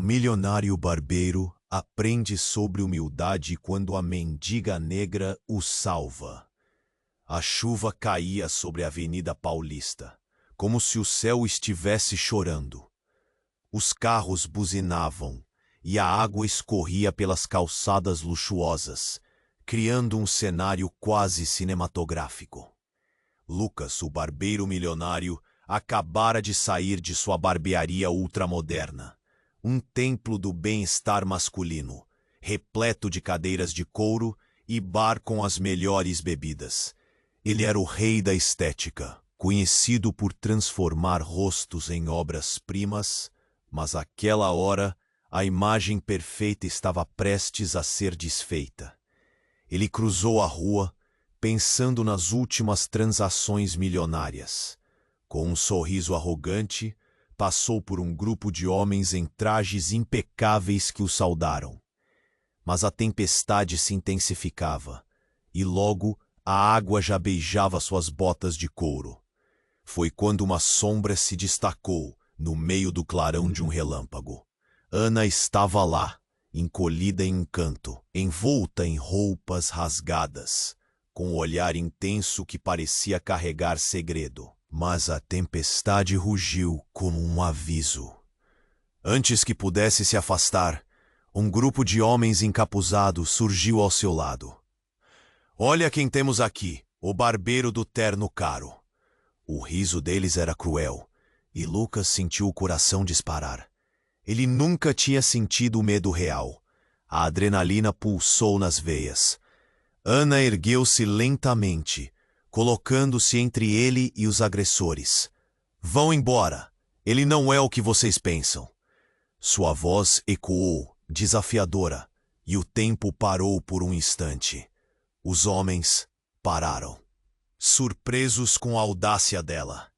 milionário barbeiro aprende sobre humildade quando a mendiga negra o salva. A chuva caía sobre a Avenida Paulista, como se o céu estivesse chorando. Os carros buzinavam e a água escorria pelas calçadas luxuosas, criando um cenário quase cinematográfico. Lucas, o barbeiro milionário, acabara de sair de sua barbearia ultramoderna, um templo do bem-estar masculino, repleto de cadeiras de couro e bar com as melhores bebidas. Ele era o rei da estética, conhecido por transformar rostos em obras-primas, mas àquela hora a imagem perfeita estava prestes a ser desfeita. Ele cruzou a rua, pensando nas últimas transações milionárias. Com um sorriso arrogante, passou por um grupo de homens em trajes impecáveis que o saudaram. Mas a tempestade se intensificava, e logo a água já beijava suas botas de couro. Foi quando uma sombra se destacou no meio do clarão de um relâmpago. Ana estava lá, encolhida em um canto, envolta em roupas rasgadas, com um olhar intenso que parecia carregar segredo. Mas a tempestade rugiu como um aviso. Antes que pudesse se afastar, um grupo de homens encapuzados surgiu ao seu lado. "Olha quem temos aqui, o barbeiro do terno caro." O riso deles era cruel, e Lucas sentiu o coração disparar. Ele nunca tinha sentido o medo real. A adrenalina pulsou nas veias. Ana ergueu-se lentamente, colocando-se entre ele e os agressores. "Vão embora. Ele não é o que vocês pensam." Sua voz ecoou, desafiadora, e o tempo parou por um instante. Os homens pararam, surpresos com a audácia dela.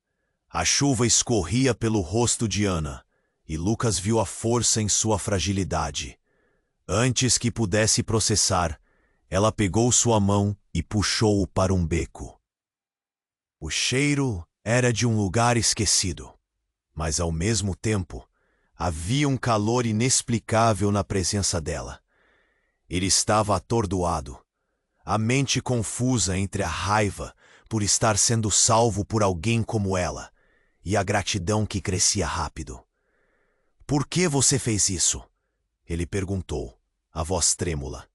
A chuva escorria pelo rosto de Ana, e Lucas viu a força em sua fragilidade. Antes que pudesse processar, ela pegou sua mão e puxou-o para um beco. O cheiro era de um lugar esquecido, mas ao mesmo tempo havia um calor inexplicável na presença dela. Ele estava atordoado, a mente confusa entre a raiva por estar sendo salvo por alguém como ela e a gratidão que crescia rápido. "Por que você fez isso?" ele perguntou, a voz trêmula.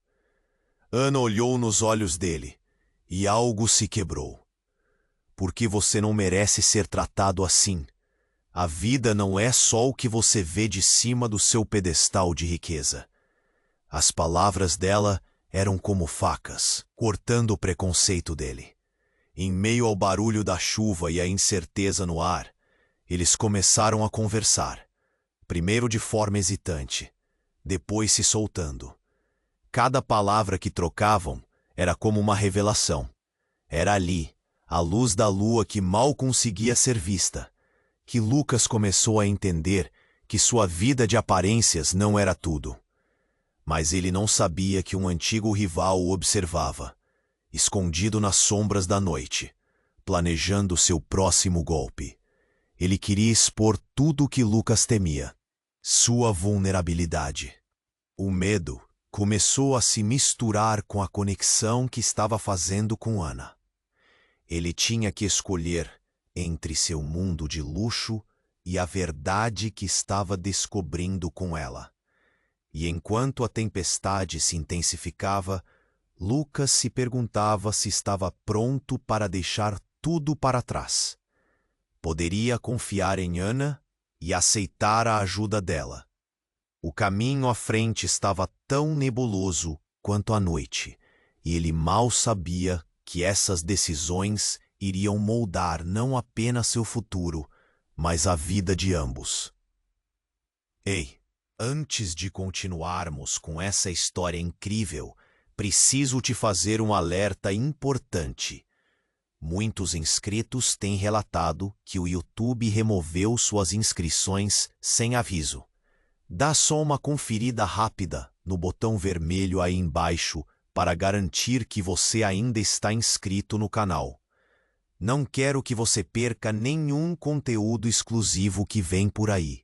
Ana olhou nos olhos dele e algo se quebrou. "Porque você não merece ser tratado assim. A vida não é só o que você vê de cima do seu pedestal de riqueza." As palavras dela eram como facas, cortando o preconceito dele. Em meio ao barulho da chuva e à incerteza no ar, eles começaram a conversar, primeiro de forma hesitante, depois se soltando. Cada palavra que trocavam era como uma revelação. Era ali, à luz da lua que mal conseguia ser vista, que Lucas começou a entender que sua vida de aparências não era tudo. Mas ele não sabia que um antigo rival o observava, escondido nas sombras da noite, planejando seu próximo golpe. Ele queria expor tudo o que Lucas temia, sua vulnerabilidade. O medo começou a se misturar com a conexão que estava fazendo com Ana. Ele tinha que escolher entre seu mundo de luxo e a verdade que estava descobrindo com ela. E enquanto a tempestade se intensificava, Lucas se perguntava se estava pronto para deixar tudo para trás. Poderia confiar em Ana e aceitar a ajuda dela. O caminho à frente estava tão nebuloso quanto a noite, e ele mal sabia que essas decisões iriam moldar não apenas seu futuro, mas a vida de ambos. Ei, antes de continuarmos com essa história incrível, preciso te fazer um alerta importante. Muitos inscritos têm relatado que o YouTube removeu suas inscrições sem aviso. Dá só uma conferida rápida no botão vermelho aí embaixo para garantir que você ainda está inscrito no canal. Não quero que você perca nenhum conteúdo exclusivo que vem por aí.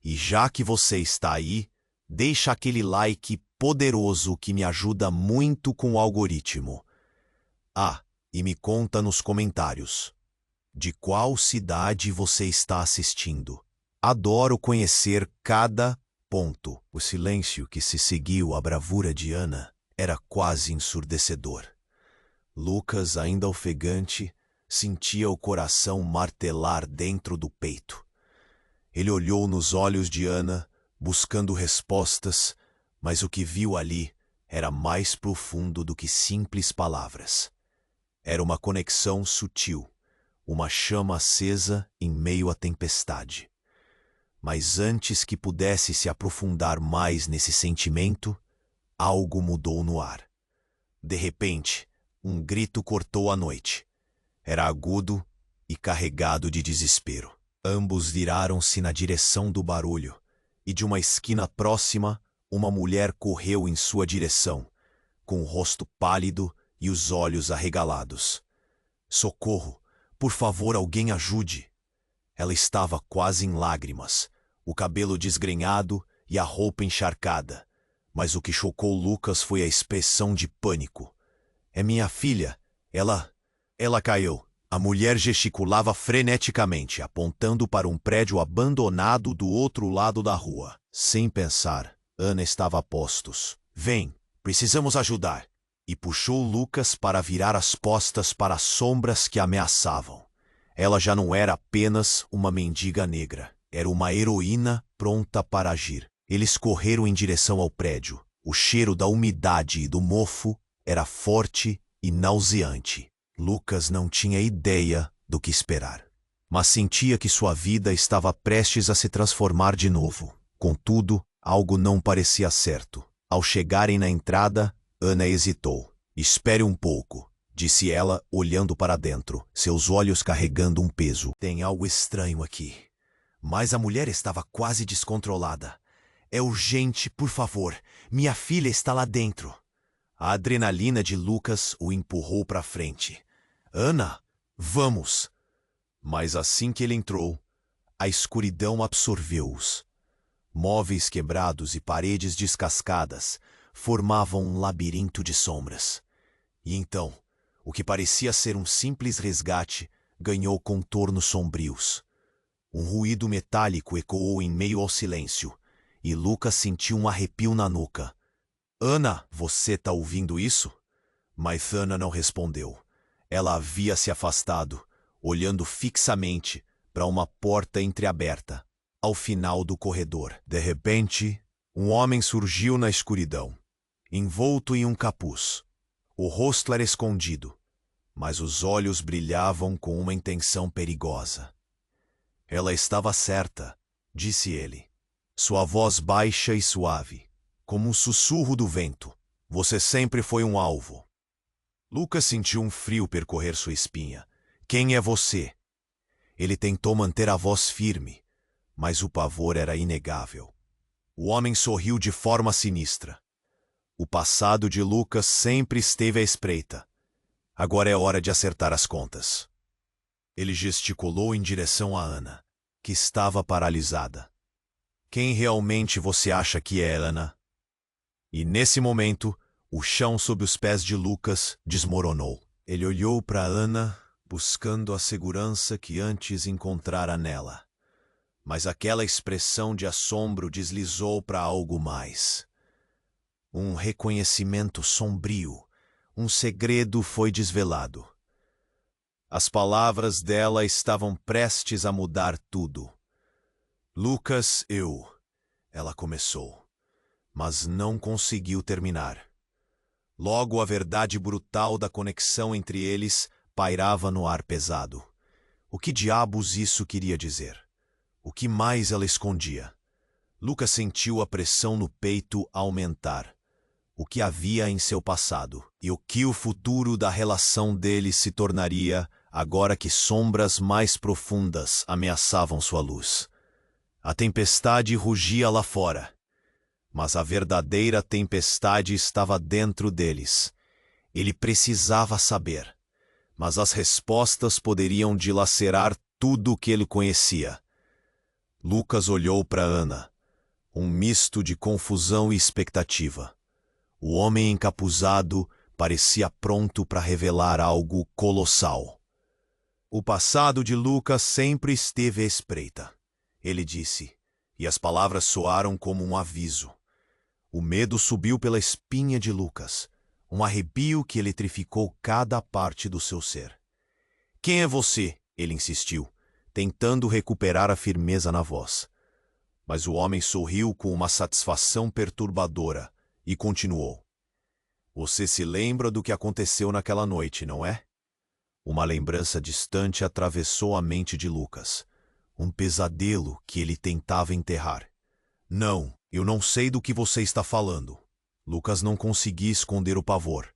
E já que você está aí, deixa aquele like poderoso que me ajuda muito com o algoritmo. Ah, e me conta nos comentários. De qual cidade você está assistindo? Adoro conhecer cada ponto. O silêncio que se seguiu à bravura de Ana era quase ensurdecedor. Lucas, ainda ofegante, sentia o coração martelar dentro do peito. Ele olhou nos olhos de Ana, buscando respostas, mas o que viu ali era mais profundo do que simples palavras. Era uma conexão sutil, uma chama acesa em meio à tempestade. Mas antes que pudesse se aprofundar mais nesse sentimento, algo mudou no ar. De repente, um grito cortou a noite. Era agudo e carregado de desespero. Ambos viraram-se na direção do barulho, e de uma esquina próxima, uma mulher correu em sua direção, com o rosto pálido e os olhos arregalados. Socorro! Por favor, alguém ajude! Ela estava quase em lágrimas, o cabelo desgrenhado e a roupa encharcada. Mas o que chocou Lucas foi a expressão de pânico. É minha filha! Ela caiu! A mulher gesticulava freneticamente, apontando para um prédio abandonado do outro lado da rua. Sem pensar, Ana estava a postos. Vem, precisamos ajudar! E puxou Lucas para virar as costas para as sombras que ameaçavam. Ela já não era apenas uma mendiga negra. Era uma heroína pronta para agir. Eles correram em direção ao prédio. O cheiro da umidade e do mofo era forte e nauseante. Lucas não tinha ideia do que esperar, mas sentia que sua vida estava prestes a se transformar de novo. Contudo, algo não parecia certo. Ao chegarem na entrada, Ana hesitou. Espere um pouco, disse ela, olhando para dentro, seus olhos carregando um peso. Tem algo estranho aqui. Mas a mulher estava quase descontrolada. É urgente, por favor. Minha filha está lá dentro. A adrenalina de Lucas o empurrou para frente. Ana, vamos! Mas assim que ele entrou, a escuridão absorveu-os. Móveis quebrados e paredes descascadas formavam um labirinto de sombras. E então, o que parecia ser um simples resgate ganhou contornos sombrios. Um ruído metálico ecoou em meio ao silêncio, e Lucas sentiu um arrepio na nuca. Ana, você tá ouvindo isso? Mas Ana não respondeu. Ela havia se afastado, olhando fixamente para uma porta entreaberta, ao final do corredor. De repente, um homem surgiu na escuridão, envolto em um capuz. O rosto era escondido, mas os olhos brilhavam com uma intenção perigosa. Ela estava certa, disse ele. Sua voz baixa e suave, como um sussurro do vento. Você sempre foi um alvo. Lucas sentiu um frio percorrer sua espinha. Quem é você? Ele tentou manter a voz firme, mas o pavor era inegável. O homem sorriu de forma sinistra. O passado de Lucas sempre esteve à espreita. Agora é hora de acertar as contas. Ele gesticulou em direção a Ana, que estava paralisada. Quem realmente você acha que é, Ana? E nesse momento, o chão sob os pés de Lucas desmoronou. Ele olhou para Ana, buscando a segurança que antes encontrara nela. Mas aquela expressão de assombro deslizou para algo mais. Um reconhecimento sombrio. Um segredo foi desvelado. As palavras dela estavam prestes a mudar tudo. Lucas, ela começou, mas não conseguiu terminar. Logo a verdade brutal da conexão entre eles pairava no ar pesado. O que diabos isso queria dizer? O que mais ela escondia? Lucas sentiu a pressão no peito aumentar. O que havia em seu passado e o que o futuro da relação deles se tornaria agora que sombras mais profundas ameaçavam sua luz. A tempestade rugia lá fora, mas a verdadeira tempestade estava dentro deles. Ele precisava saber, mas as respostas poderiam dilacerar tudo o que ele conhecia. Lucas olhou para Ana, um misto de confusão e expectativa. O homem encapuzado parecia pronto para revelar algo colossal. O passado de Lucas sempre esteve à espreita, ele disse, e as palavras soaram como um aviso. O medo subiu pela espinha de Lucas, um arrepio que eletrificou cada parte do seu ser. Quem é você? Ele insistiu, tentando recuperar a firmeza na voz. Mas o homem sorriu com uma satisfação perturbadora e continuou. Você se lembra do que aconteceu naquela noite, não é? Uma lembrança distante atravessou a mente de Lucas. Um pesadelo que ele tentava enterrar. Não, eu não sei do que você está falando. Lucas não conseguia esconder o pavor.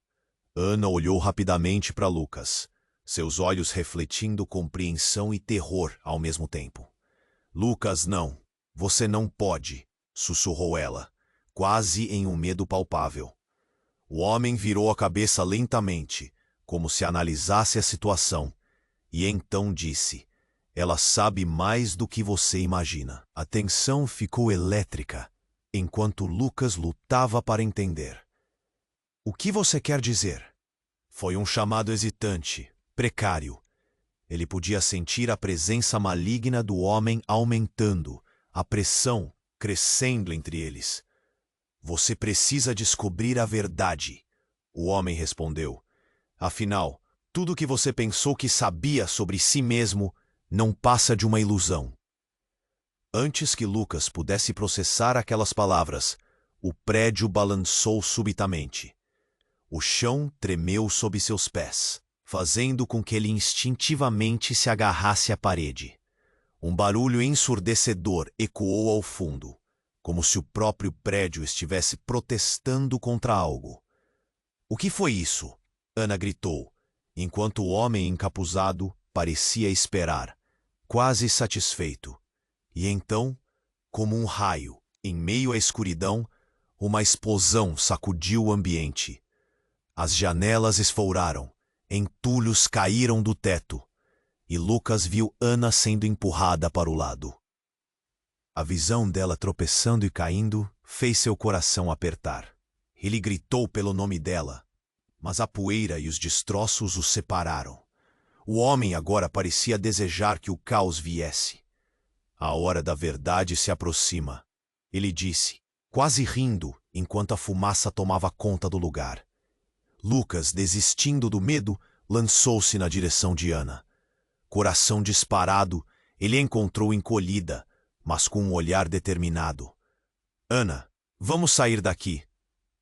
Ana olhou rapidamente para Lucas, seus olhos refletindo compreensão e terror ao mesmo tempo. Lucas, não. Você não pode, sussurrou ela, quase em um medo palpável. O homem virou a cabeça lentamente, como se analisasse a situação, e então disse, ela sabe mais do que você imagina. A tensão ficou elétrica, enquanto Lucas lutava para entender. O que você quer dizer? Foi um chamado hesitante, precário. Ele podia sentir a presença maligna do homem aumentando, a pressão crescendo entre eles. Você precisa descobrir a verdade, o homem respondeu. Afinal, tudo o que você pensou que sabia sobre si mesmo não passa de uma ilusão. Antes que Lucas pudesse processar aquelas palavras, o prédio balançou subitamente. O chão tremeu sob seus pés, fazendo com que ele instintivamente se agarrasse à parede. Um barulho ensurdecedor ecoou ao fundo, como se o próprio prédio estivesse protestando contra algo. O que foi isso? Ana gritou, enquanto o homem encapuzado parecia esperar, quase satisfeito. E então, como um raio, em meio à escuridão, uma explosão sacudiu o ambiente. As janelas esfouraram, entulhos caíram do teto, e Lucas viu Ana sendo empurrada para o lado. A visão dela tropeçando e caindo fez seu coração apertar. Ele gritou pelo nome dela, mas a poeira e os destroços os separaram. O homem agora parecia desejar que o caos viesse. A hora da verdade se aproxima, ele disse, quase rindo enquanto a fumaça tomava conta do lugar. Lucas, desistindo do medo, lançou-se na direção de Ana. Coração disparado, ele a encontrou encolhida, mas com um olhar determinado. Ana, vamos sair daqui.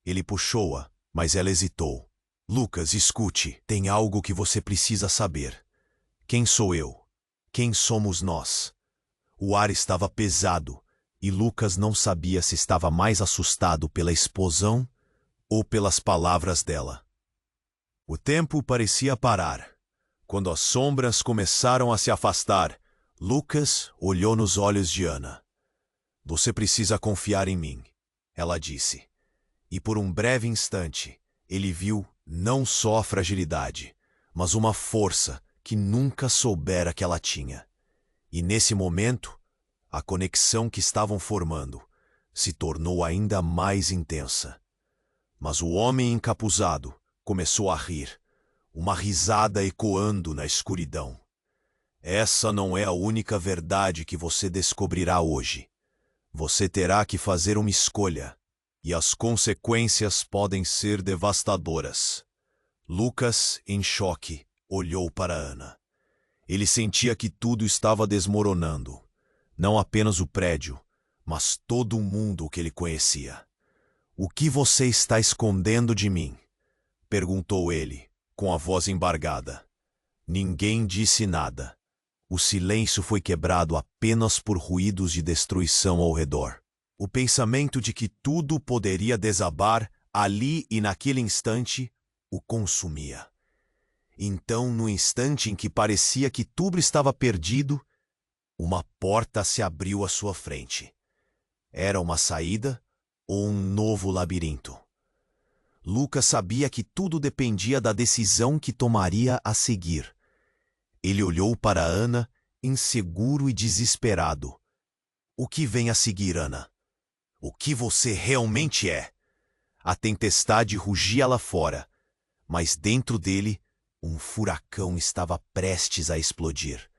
Ele puxou-a, mas ela hesitou. Lucas, escute, tem algo que você precisa saber. Quem sou eu? Quem somos nós? O ar estava pesado, e Lucas não sabia se estava mais assustado pela explosão ou pelas palavras dela. O tempo parecia parar. Quando as sombras começaram a se afastar, Lucas olhou nos olhos de Ana. Você precisa confiar em mim, ela disse. E por um breve instante, ele viu não só a fragilidade, mas uma força que nunca soubera que ela tinha. E nesse momento, a conexão que estavam formando se tornou ainda mais intensa. Mas o homem encapuzado começou a rir, uma risada ecoando na escuridão. Essa não é a única verdade que você descobrirá hoje. Você terá que fazer uma escolha, e as consequências podem ser devastadoras. Lucas, em choque, olhou para Ana. Ele sentia que tudo estava desmoronando. Não apenas o prédio, mas todo o mundo que ele conhecia. O que você está escondendo de mim? Perguntou ele, com a voz embargada. Ninguém disse nada. O silêncio foi quebrado apenas por ruídos de destruição ao redor. O pensamento de que tudo poderia desabar ali e naquele instante o consumia. Então, no instante em que parecia que tudo estava perdido, uma porta se abriu à sua frente. Era uma saída ou um novo labirinto? Lucas sabia que tudo dependia da decisão que tomaria a seguir. Ele olhou para Ana, inseguro e desesperado. O que vem a seguir, Ana? O que você realmente é? A tempestade rugia lá fora, mas dentro dele, um furacão estava prestes a explodir.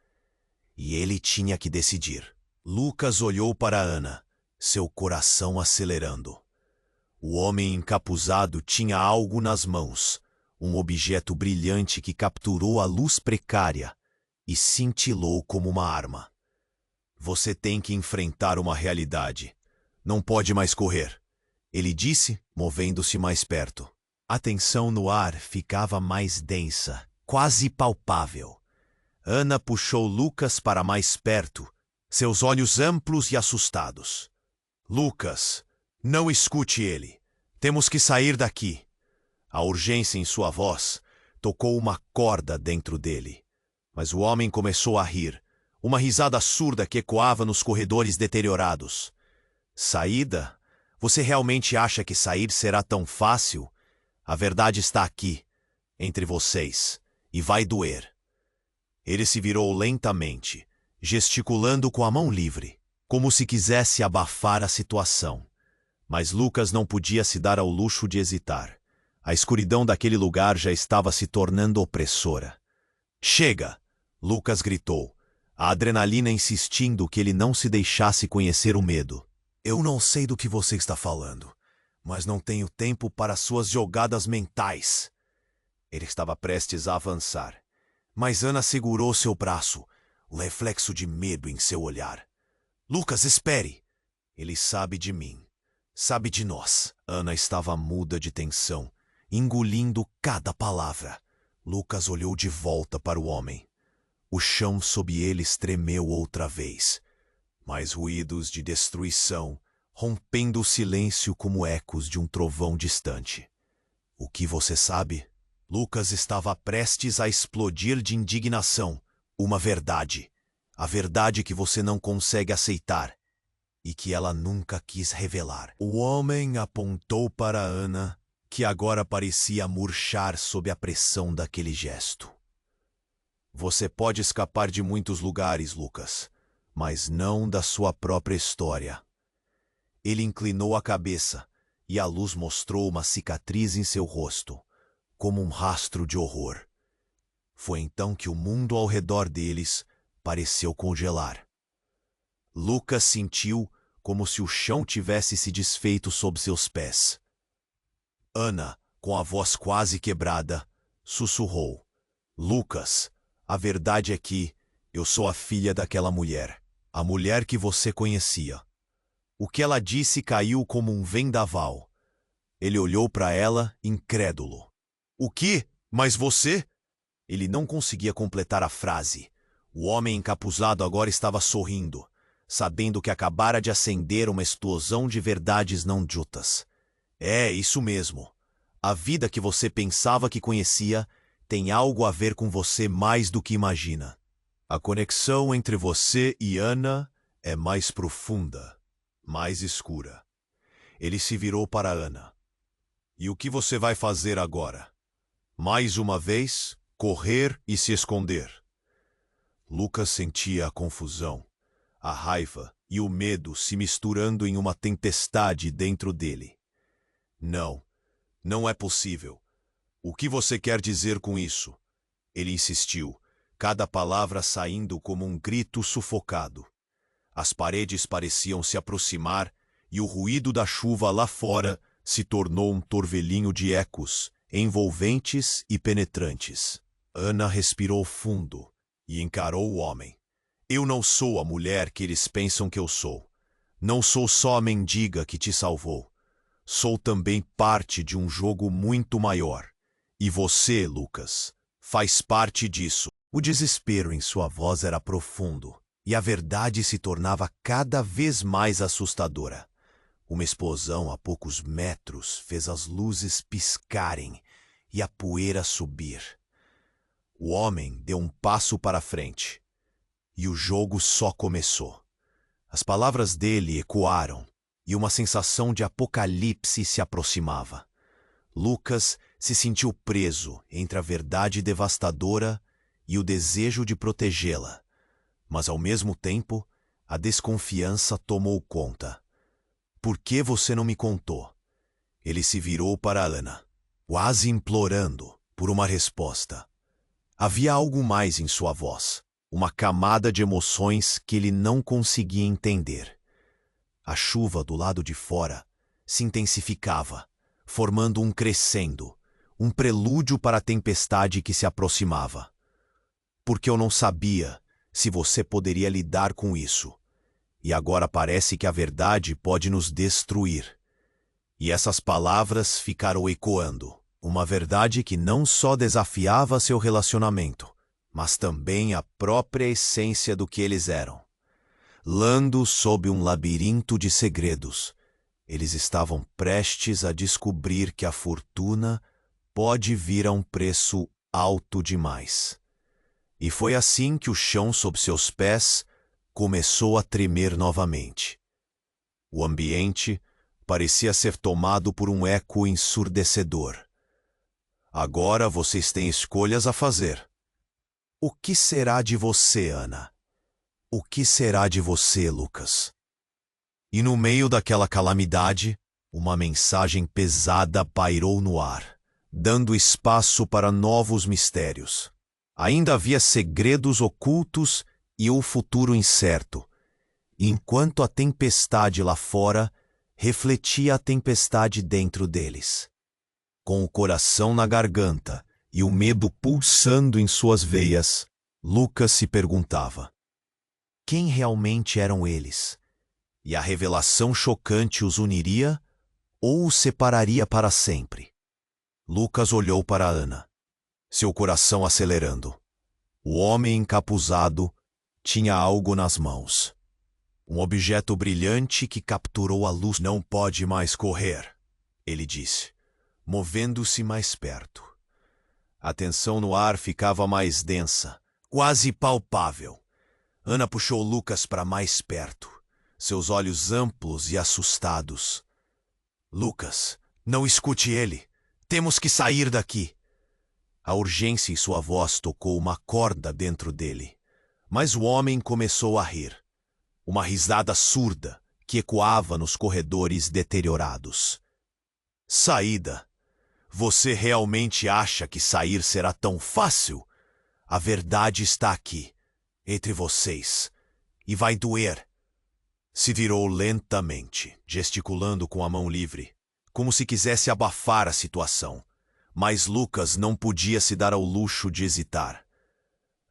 E ele tinha que decidir. Lucas olhou para Ana, seu coração acelerando. O homem encapuzado tinha algo nas mãos, um objeto brilhante que capturou a luz precária e cintilou como uma arma. Você tem que enfrentar uma realidade. Não pode mais correr, ele disse, movendo-se mais perto. A tensão no ar ficava mais densa, quase palpável. Ana puxou Lucas para mais perto, seus olhos amplos e assustados. Lucas, não escute ele. Temos que sair daqui. A urgência em sua voz tocou uma corda dentro dele. Mas o homem começou a rir, uma risada surda que ecoava nos corredores deteriorados. Saída? Você realmente acha que sair será tão fácil? A verdade está aqui, entre vocês, e vai doer. Ele se virou lentamente, gesticulando com a mão livre, como se quisesse abafar a situação. Mas Lucas não podia se dar ao luxo de hesitar. A escuridão daquele lugar já estava se tornando opressora. Chega! Lucas gritou, a adrenalina insistindo que ele não se deixasse conhecer o medo. Eu não sei do que você está falando, mas não tenho tempo para suas jogadas mentais. Ele estava prestes a avançar, mas Ana segurou seu braço, o reflexo de medo em seu olhar. Lucas, espere! Ele sabe de mim. Sabe de nós. Ana estava muda de tensão, engolindo cada palavra. Lucas olhou de volta para o homem. O chão sob eles tremeu outra vez. Mais ruídos de destruição, rompendo o silêncio como ecos de um trovão distante. O que você sabe? Lucas estava prestes a explodir de indignação. Uma verdade. A verdade que você não consegue aceitar e que ela nunca quis revelar. O homem apontou para Ana, que agora parecia murchar sob a pressão daquele gesto. Você pode escapar de muitos lugares, Lucas, mas não da sua própria história. Ele inclinou a cabeça e a luz mostrou uma cicatriz em seu rosto, como um rastro de horror. Foi então que o mundo ao redor deles pareceu congelar. Lucas sentiu como se o chão tivesse se desfeito sob seus pés. Ana, com a voz quase quebrada, sussurrou. Lucas, a verdade é que eu sou a filha daquela mulher, a mulher que você conhecia. O que ela disse caiu como um vendaval. Ele olhou para ela, incrédulo. O que? Mas você? Ele não conseguia completar a frase. O homem encapuzado agora estava sorrindo, sabendo que acabara de acender uma explosão de verdades não ditas. É, isso mesmo. A vida que você pensava que conhecia tem algo a ver com você mais do que imagina. A conexão entre você e Ana é mais profunda, mais escura. Ele se virou para Ana. E o que você vai fazer agora? Mais uma vez, correr e se esconder. Lucas sentia a confusão, a raiva e o medo se misturando em uma tempestade dentro dele. Não, não é possível. O que você quer dizer com isso? Ele insistiu, cada palavra saindo como um grito sufocado. As paredes pareciam se aproximar e o ruído da chuva lá fora se tornou um torvelinho de ecos, envolventes e penetrantes. Ana respirou fundo e encarou o homem. Eu não sou a mulher que eles pensam que eu sou. Não sou só a mendiga que te salvou. Sou também parte de um jogo muito maior. E você, Lucas, faz parte disso. O desespero em sua voz era profundo, e a verdade se tornava cada vez mais assustadora. Uma explosão a poucos metros fez as luzes piscarem e a poeira subir. O homem deu um passo para frente, e o jogo só começou. As palavras dele ecoaram, e uma sensação de apocalipse se aproximava. Lucas se sentiu preso entre a verdade devastadora e o desejo de protegê-la, mas ao mesmo tempo, A desconfiança tomou conta. Por que você não me contou? Ele se virou para Ana, quase implorando por uma resposta. Havia algo mais em sua voz, uma camada de emoções que ele não conseguia entender. A chuva do lado de fora se intensificava, formando um crescendo, um prelúdio para a tempestade que se aproximava. Porque eu não sabia se você poderia lidar com isso. E agora parece que a verdade pode nos destruir. E essas palavras ficaram ecoando. Uma verdade que não só desafiava seu relacionamento, mas também a própria essência do que eles eram. Lando sob um labirinto de segredos, eles estavam prestes a descobrir que a fortuna pode vir a um preço alto demais. E foi assim que o chão sob seus pés começou a tremer novamente. O ambiente parecia ser tomado por um eco ensurdecedor. Agora vocês têm escolhas a fazer. O que será de você, Ana? O que será de você, Lucas? E no meio daquela calamidade, uma mensagem pesada pairou no ar, dando espaço para novos mistérios. Ainda havia segredos ocultos e o futuro incerto, enquanto a tempestade lá fora refletia a tempestade dentro deles. Com o coração na garganta e o medo pulsando em suas veias, Lucas se perguntava: quem realmente eram eles? E a revelação chocante os uniria ou os separaria para sempre? Lucas olhou para Ana, seu coração acelerando. O homem encapuzado tinha algo nas mãos. Um objeto brilhante que capturou a luz. Não pode mais correr, ele disse, movendo-se mais perto. A tensão no ar ficava mais densa, quase palpável. Ana puxou Lucas para mais perto, seus olhos amplos e assustados. Lucas, não escute ele. Temos que sair daqui. A urgência em sua voz tocou uma corda dentro dele. Mas o homem começou a rir. Uma risada surda que ecoava nos corredores deteriorados. Saída? Você realmente acha que sair será tão fácil? A verdade está aqui, entre vocês, e vai doer. Se virou lentamente, gesticulando com a mão livre, como se quisesse abafar a situação. Mas Lucas não podia se dar ao luxo de hesitar.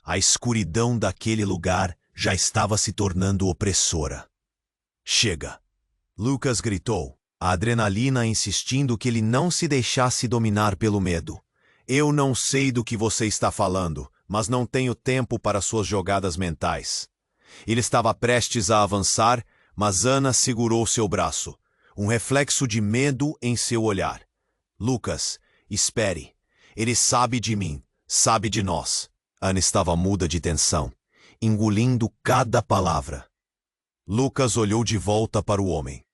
A escuridão daquele lugar já estava se tornando opressora. Chega! Lucas gritou, a adrenalina insistindo que ele não se deixasse dominar pelo medo. Eu não sei do que você está falando, mas não tenho tempo para suas jogadas mentais. Ele estava prestes a avançar, mas Ana segurou seu braço, um reflexo de medo em seu olhar. Lucas, espere. Ele sabe de mim, sabe de nós. Ana estava muda de tensão, engolindo cada palavra. Lucas olhou de volta para o homem.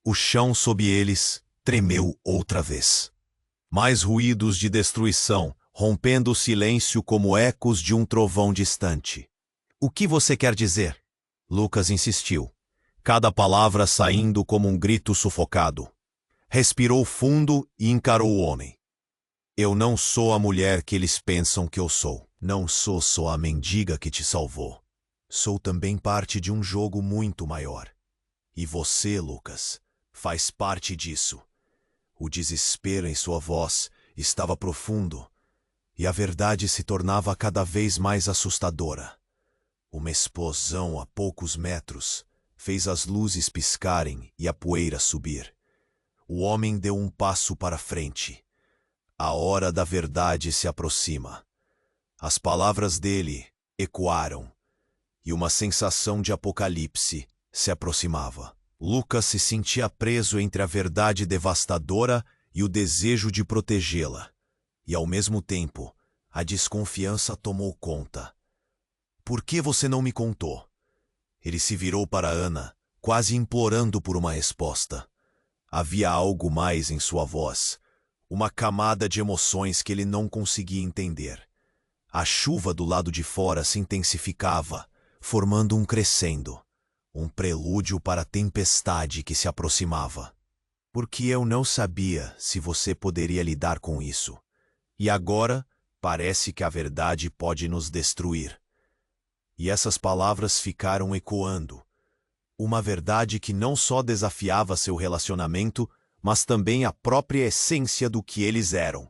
O chão sob eles tremeu outra vez. Mais ruídos de destruição, rompendo o silêncio como ecos de um trovão distante. O que você quer dizer? Lucas insistiu, cada palavra saindo como um grito sufocado. Respirou fundo e encarou o homem. Eu não sou a mulher que eles pensam que eu sou. Não sou só a mendiga que te salvou. Sou também parte de um jogo muito maior. E você, Lucas, faz parte disso. O desespero em sua voz estava profundo, e a verdade se tornava cada vez mais assustadora. Uma explosão a poucos metros fez as luzes piscarem e a poeira subir. O homem deu um passo para frente. A hora da verdade se aproxima. As palavras dele ecoaram, e uma sensação de apocalipse se aproximava. Lucas se sentia preso entre a verdade devastadora e o desejo de protegê-la. E, ao mesmo tempo, a desconfiança tomou conta. Por que você não me contou? Ele se virou para Ana, quase implorando por uma resposta. Havia algo mais em sua voz, uma camada de emoções que ele não conseguia entender. A chuva do lado de fora se intensificava, formando um crescendo. um prelúdio para a tempestade que se aproximava. Porque eu não sabia se você poderia lidar com isso. E agora parece que a verdade pode nos destruir. E essas palavras ficaram ecoando. Uma verdade que não só desafiava seu relacionamento, mas também a própria essência do que eles eram.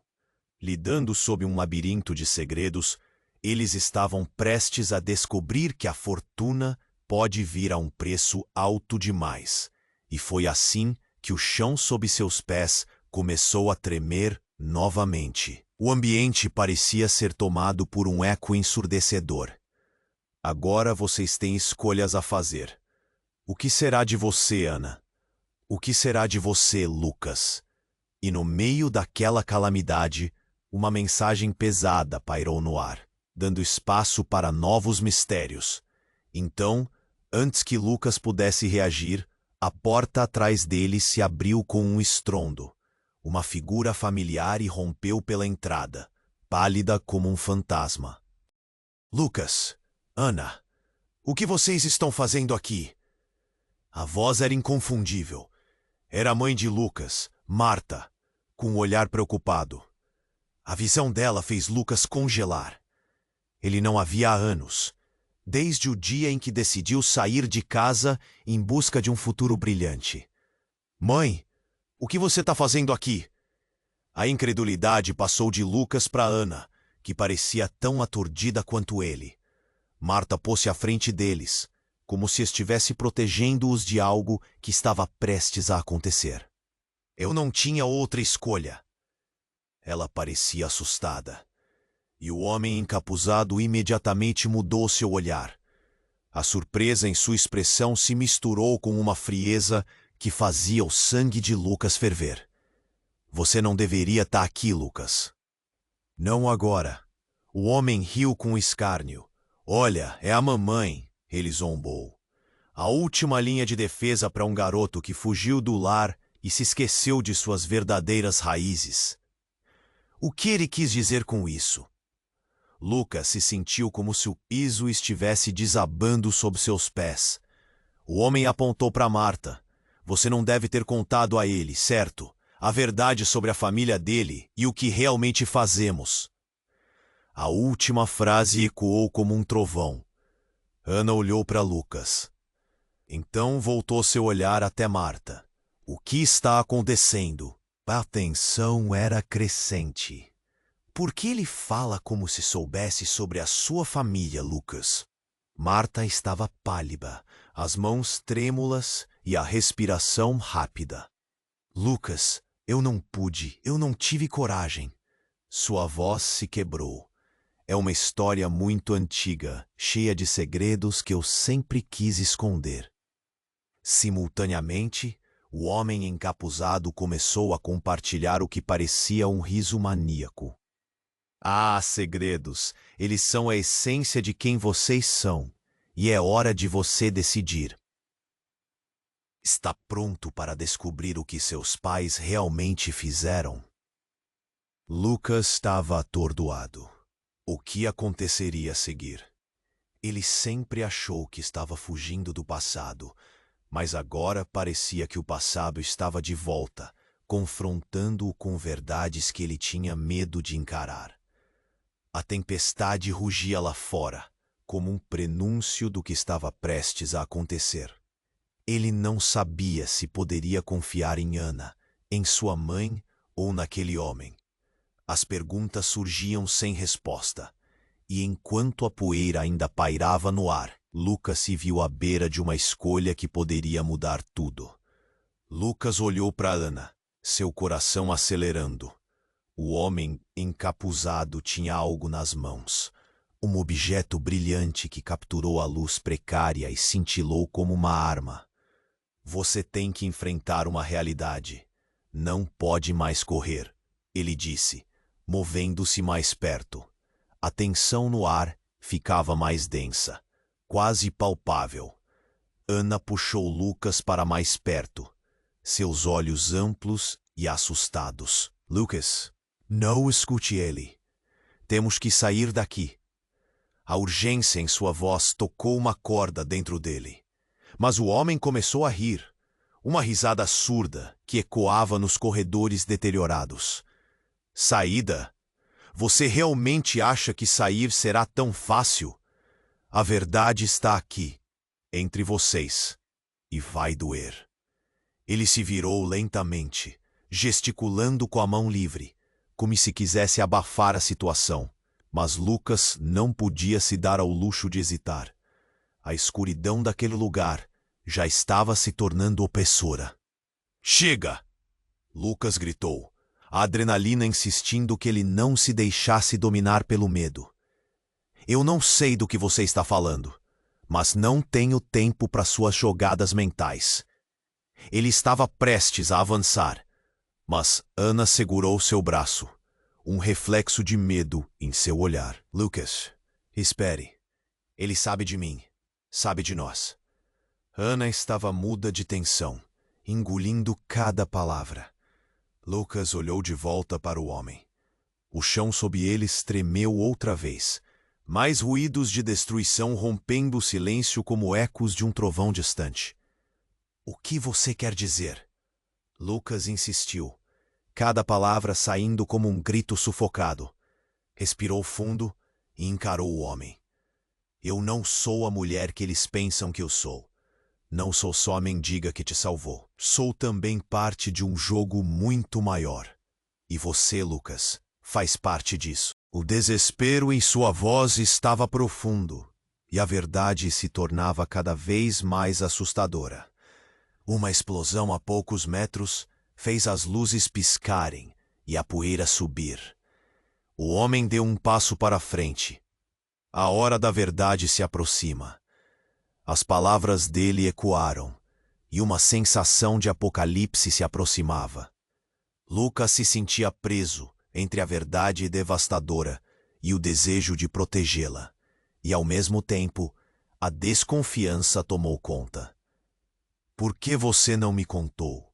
Lidando sob um labirinto de segredos, eles estavam prestes a descobrir que a fortuna pode vir a um preço alto demais. E foi assim que o chão sob seus pés começou a tremer novamente. O ambiente parecia ser tomado por um eco ensurdecedor. Agora vocês têm escolhas a fazer. O que será de você, Ana? O que será de você, Lucas? E no meio daquela calamidade, uma mensagem pesada pairou no ar, dando espaço para novos mistérios. Então, antes que Lucas pudesse reagir, a porta atrás dele se abriu com um estrondo. Uma figura familiar irrompeu pela entrada, pálida como um fantasma. Lucas, Ana, o que vocês estão fazendo aqui? A voz era inconfundível. Era a mãe de Lucas, Marta, com um olhar preocupado. A visão dela fez Lucas congelar. Ele não a via há anos, desde o dia em que decidiu sair de casa em busca de um futuro brilhante. Mãe, o que você está fazendo aqui? A incredulidade passou de Lucas para Ana, que parecia tão aturdida quanto ele. Marta pôs-se à frente deles, como se estivesse protegendo-os de algo que estava prestes a acontecer. Eu não tinha outra escolha. Ela parecia assustada. E o homem encapuzado imediatamente mudou seu olhar. A surpresa em sua expressão se misturou com uma frieza que fazia o sangue de Lucas ferver. Você não deveria estar aqui, Lucas. Não agora. O homem riu com escárnio. Olha, é a mamãe, ele zombou. A última linha de defesa para um garoto que fugiu do lar e se esqueceu de suas verdadeiras raízes. O que ele quis dizer com isso? Lucas se sentiu como se o piso estivesse desabando sob seus pés. O homem apontou para Marta. Você não deve ter contado a ele, certo? A verdade sobre a família dele e o que realmente fazemos. A última frase ecoou como um trovão. Ana olhou para Lucas. Então voltou seu olhar até Marta. O que está acontecendo? A tensão era crescente. Por que ele fala como se soubesse sobre a sua família, Lucas? Marta estava pálida, as mãos trêmulas e a respiração rápida. Lucas, eu não tive coragem. Sua voz se quebrou. É uma história muito antiga, cheia de segredos que eu sempre quis esconder. Simultaneamente, o homem encapuzado começou a compartilhar o que parecia um riso maníaco. Ah, segredos! Eles são a essência de quem vocês são, e é hora de você decidir. Está pronto para descobrir o que seus pais realmente fizeram? Lucas estava atordoado. O que aconteceria a seguir? Ele sempre achou que estava fugindo do passado, mas agora parecia que o passado estava de volta, confrontando-o com verdades que ele tinha medo de encarar. A tempestade rugia lá fora, como um prenúncio do que estava prestes a acontecer. Ele não sabia se poderia confiar em Ana, em sua mãe ou naquele homem. As perguntas surgiam sem resposta, e enquanto a poeira ainda pairava no ar, Lucas se viu à beira de uma escolha que poderia mudar tudo. Lucas olhou para Ana, seu coração acelerando. O homem encapuzado tinha algo nas mãos, um objeto brilhante que capturou a luz precária e cintilou como uma arma. Você tem que enfrentar uma realidade. Não pode mais correr, ele disse, movendo-se mais perto. A tensão no ar ficava mais densa, quase palpável. Ana puxou Lucas para mais perto, seus olhos amplos e assustados. Lucas, não escute ele. Temos que sair daqui. A urgência em sua voz tocou uma corda dentro dele. Mas o homem começou a rir, uma risada surda que ecoava nos corredores deteriorados. Saída? Você realmente acha que sair será tão fácil? A verdade está aqui, entre vocês, e vai doer. Ele se virou lentamente, gesticulando com a mão livre, como se quisesse abafar a situação. Mas Lucas não podia se dar ao luxo de hesitar. A escuridão daquele lugar já estava se tornando opressora. Chega! Lucas gritou, a adrenalina insistindo que ele não se deixasse dominar pelo medo. Eu não sei do que você está falando, mas não tenho tempo para suas jogadas mentais. Ele estava prestes a avançar, mas Ana segurou seu braço, um reflexo de medo em seu olhar. Lucas, espere. Ele sabe de mim, sabe de nós. Ana estava muda de tensão, engolindo cada palavra. Lucas olhou de volta para o homem. O chão sob eles tremeu outra vez, mais ruídos de destruição rompendo o silêncio como ecos de um trovão distante. O que você quer dizer? Lucas insistiu, cada palavra saindo como um grito sufocado. Respirou fundo e encarou o homem. Eu não sou a mulher que eles pensam que eu sou. Não sou só a mendiga que te salvou. Sou também parte de um jogo muito maior. E você, Lucas, faz parte disso. O desespero em sua voz estava profundo, e a verdade se tornava cada vez mais assustadora. Uma explosão a poucos metros fez as luzes piscarem e a poeira subir. O homem deu um passo para frente. A hora da verdade se aproxima. As palavras dele ecoaram, e uma sensação de apocalipse se aproximava. Lucas se sentia preso entre a verdade devastadora e o desejo de protegê-la, e ao mesmo tempo, a desconfiança tomou conta. Por que você não me contou?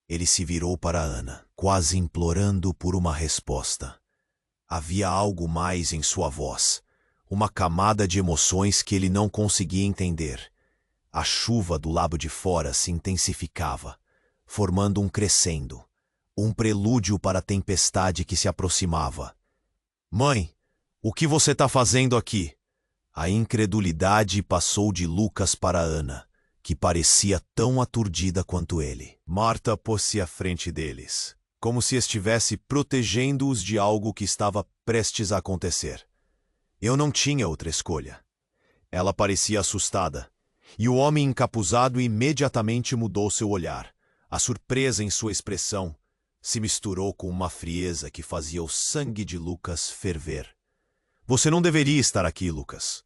Ele se virou para Ana, quase implorando por uma resposta. Havia algo mais em sua voz, uma camada de emoções que ele não conseguia entender. A chuva do lado de fora se intensificava, formando um crescendo, um prelúdio para a tempestade que se aproximava. Mãe, o que você está fazendo aqui? A incredulidade passou de Lucas para Ana, que parecia tão aturdida quanto ele. Marta pôs-se à frente deles, como se estivesse protegendo-os de algo que estava prestes a acontecer. Eu não tinha outra escolha. Ela parecia assustada, e o homem encapuzado imediatamente mudou seu olhar. A surpresa em sua expressão se misturou com uma frieza que fazia o sangue de Lucas ferver. Você não deveria estar aqui, Lucas.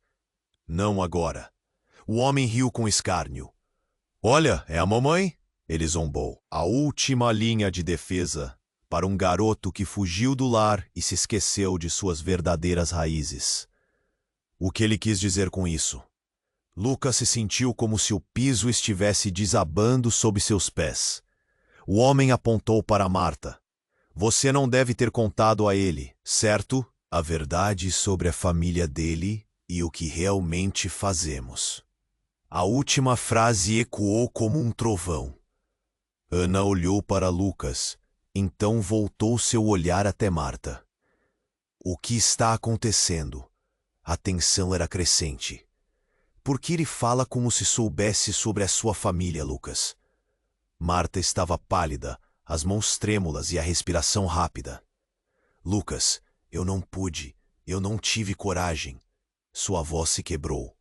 Não agora. O homem riu com escárnio. Olha, é a mamãe? Ele zombou. A última linha de defesa para um garoto que fugiu do lar e se esqueceu de suas verdadeiras raízes. O que ele quis dizer com isso? Lucas se sentiu como se o piso estivesse desabando sob seus pés. O homem apontou para Marta. Você não deve ter contado a ele, certo? A verdade sobre a família dele e o que realmente fazemos. A última frase ecoou como um trovão. Ana olhou para Lucas, então voltou seu olhar até Marta. O que está acontecendo? A tensão era crescente. Por que ele fala como se soubesse sobre a sua família, Lucas? Marta estava pálida, as mãos trêmulas e a respiração rápida. Lucas, eu não pude, eu não tive coragem. Sua voz se quebrou.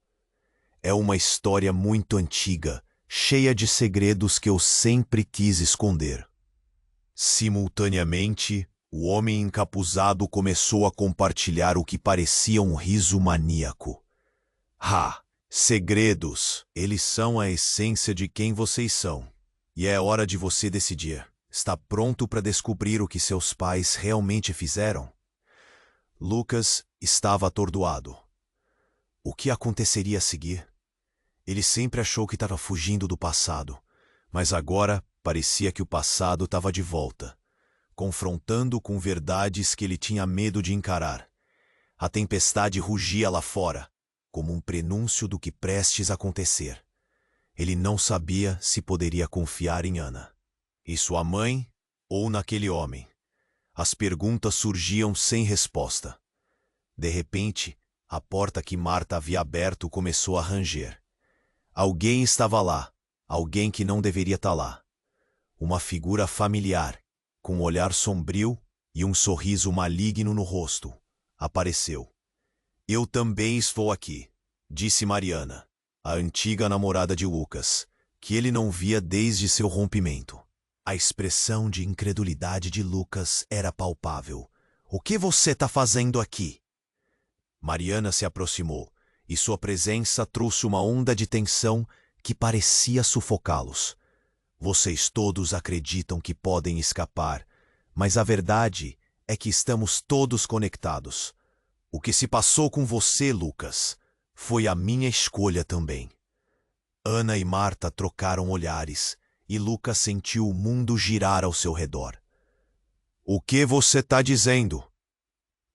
É uma história muito antiga, cheia de segredos que eu sempre quis esconder. Simultaneamente, o homem encapuzado começou a compartilhar o que parecia um riso maníaco. Segredos! Eles são a essência de quem vocês são. E é hora de você decidir. Está pronto para descobrir o que seus pais realmente fizeram? Lucas estava atordoado. O que aconteceria a seguir? Ele sempre achou que estava fugindo do passado, mas agora parecia que o passado estava de volta, confrontando com verdades que ele tinha medo de encarar. A tempestade rugia lá fora, como um prenúncio do que prestes a acontecer. Ele não sabia se poderia confiar em Ana. E sua mãe ou naquele homem? As perguntas surgiam sem resposta. De repente, a porta que Marta havia aberto começou a ranger. Alguém estava lá, alguém que não deveria estar lá. Uma figura familiar, com um olhar sombrio e um sorriso maligno no rosto, apareceu. Eu também estou aqui, disse Mariana, a antiga namorada de Lucas, que ele não via desde seu rompimento. A expressão de incredulidade de Lucas era palpável. O que você está fazendo aqui? Mariana se aproximou, e sua presença trouxe uma onda de tensão que parecia sufocá-los. Vocês todos acreditam que podem escapar, mas a verdade é que estamos todos conectados. O que se passou com você, Lucas, foi a minha escolha também. Ana e Marta trocaram olhares, e Lucas sentiu o mundo girar ao seu redor. O que você está dizendo?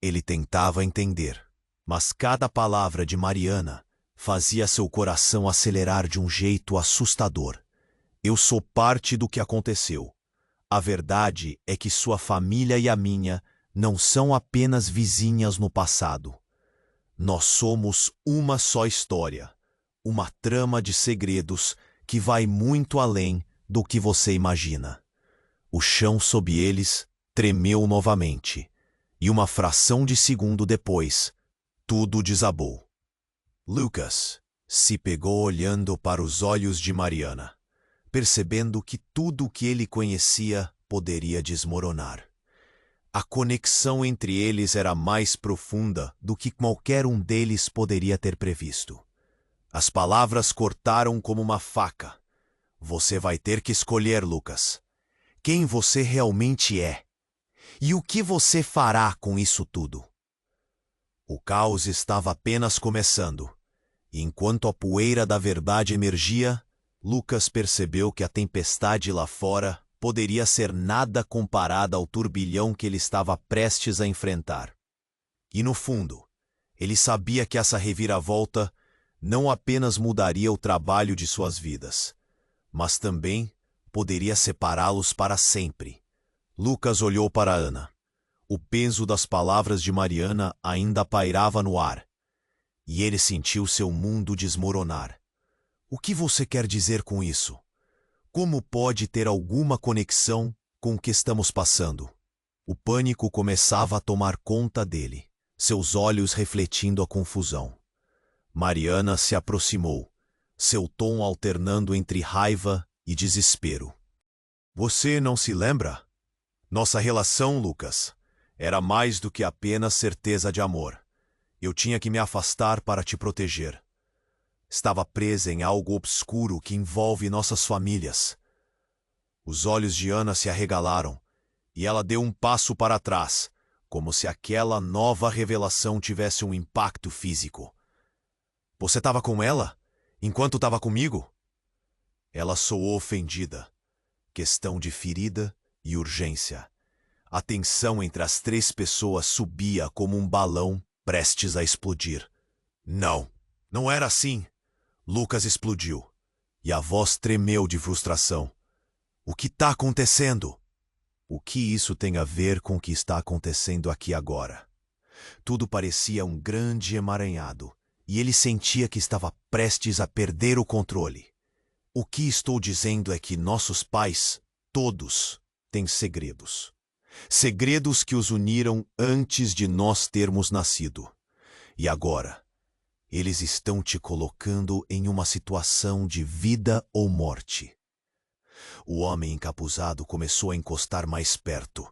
Ele tentava entender, mas cada palavra de Mariana fazia seu coração acelerar de um jeito assustador. Eu sou parte do que aconteceu. A verdade é que sua família e a minha não são apenas vizinhas no passado. Nós somos uma só história, uma trama de segredos que vai muito além do que você imagina. O chão sob eles tremeu novamente, e uma fração de segundo depois, tudo desabou. Lucas se pegou olhando para os olhos de Mariana, percebendo que tudo o que ele conhecia poderia desmoronar. A conexão entre eles era mais profunda do que qualquer um deles poderia ter previsto. As palavras cortaram como uma faca. Você vai ter que escolher, Lucas, quem você realmente é. E o que você fará com isso tudo? O caos estava apenas começando. E enquanto a poeira da verdade emergia, Lucas percebeu que a tempestade lá fora poderia ser nada comparada ao turbilhão que ele estava prestes a enfrentar. E no fundo, ele sabia que essa reviravolta não apenas mudaria o trabalho de suas vidas, mas também poderia separá-los para sempre. Lucas olhou para Ana. O peso das palavras de Mariana ainda pairava no ar, e ele sentiu seu mundo desmoronar. O que você quer dizer com isso? Como pode ter alguma conexão com o que estamos passando? O pânico começava a tomar conta dele, seus olhos refletindo a confusão. Mariana se aproximou, seu tom alternando entre raiva e desespero. Você não se lembra? Nossa relação, Lucas, era mais do que apenas certeza de amor. Eu tinha que me afastar para te proteger. Estava presa em algo obscuro que envolve nossas famílias. Os olhos de Ana se arregalaram, e ela deu um passo para trás, como se aquela nova revelação tivesse um impacto físico. Você estava com ela, enquanto estava comigo? Ela soou ofendida. Questão de ferida e urgência. A tensão entre as três pessoas subia como um balão prestes a explodir. Não, não era assim. Lucas explodiu, e a voz tremeu de frustração. O que está acontecendo? O que isso tem a ver com o que está acontecendo aqui agora? Tudo parecia um grande emaranhado, e ele sentia que estava prestes a perder o controle. O que estou dizendo é que nossos pais, todos, têm segredos. Segredos que os uniram antes de nós termos nascido. E agora, eles estão te colocando em uma situação de vida ou morte. O homem encapuzado começou a encostar mais perto,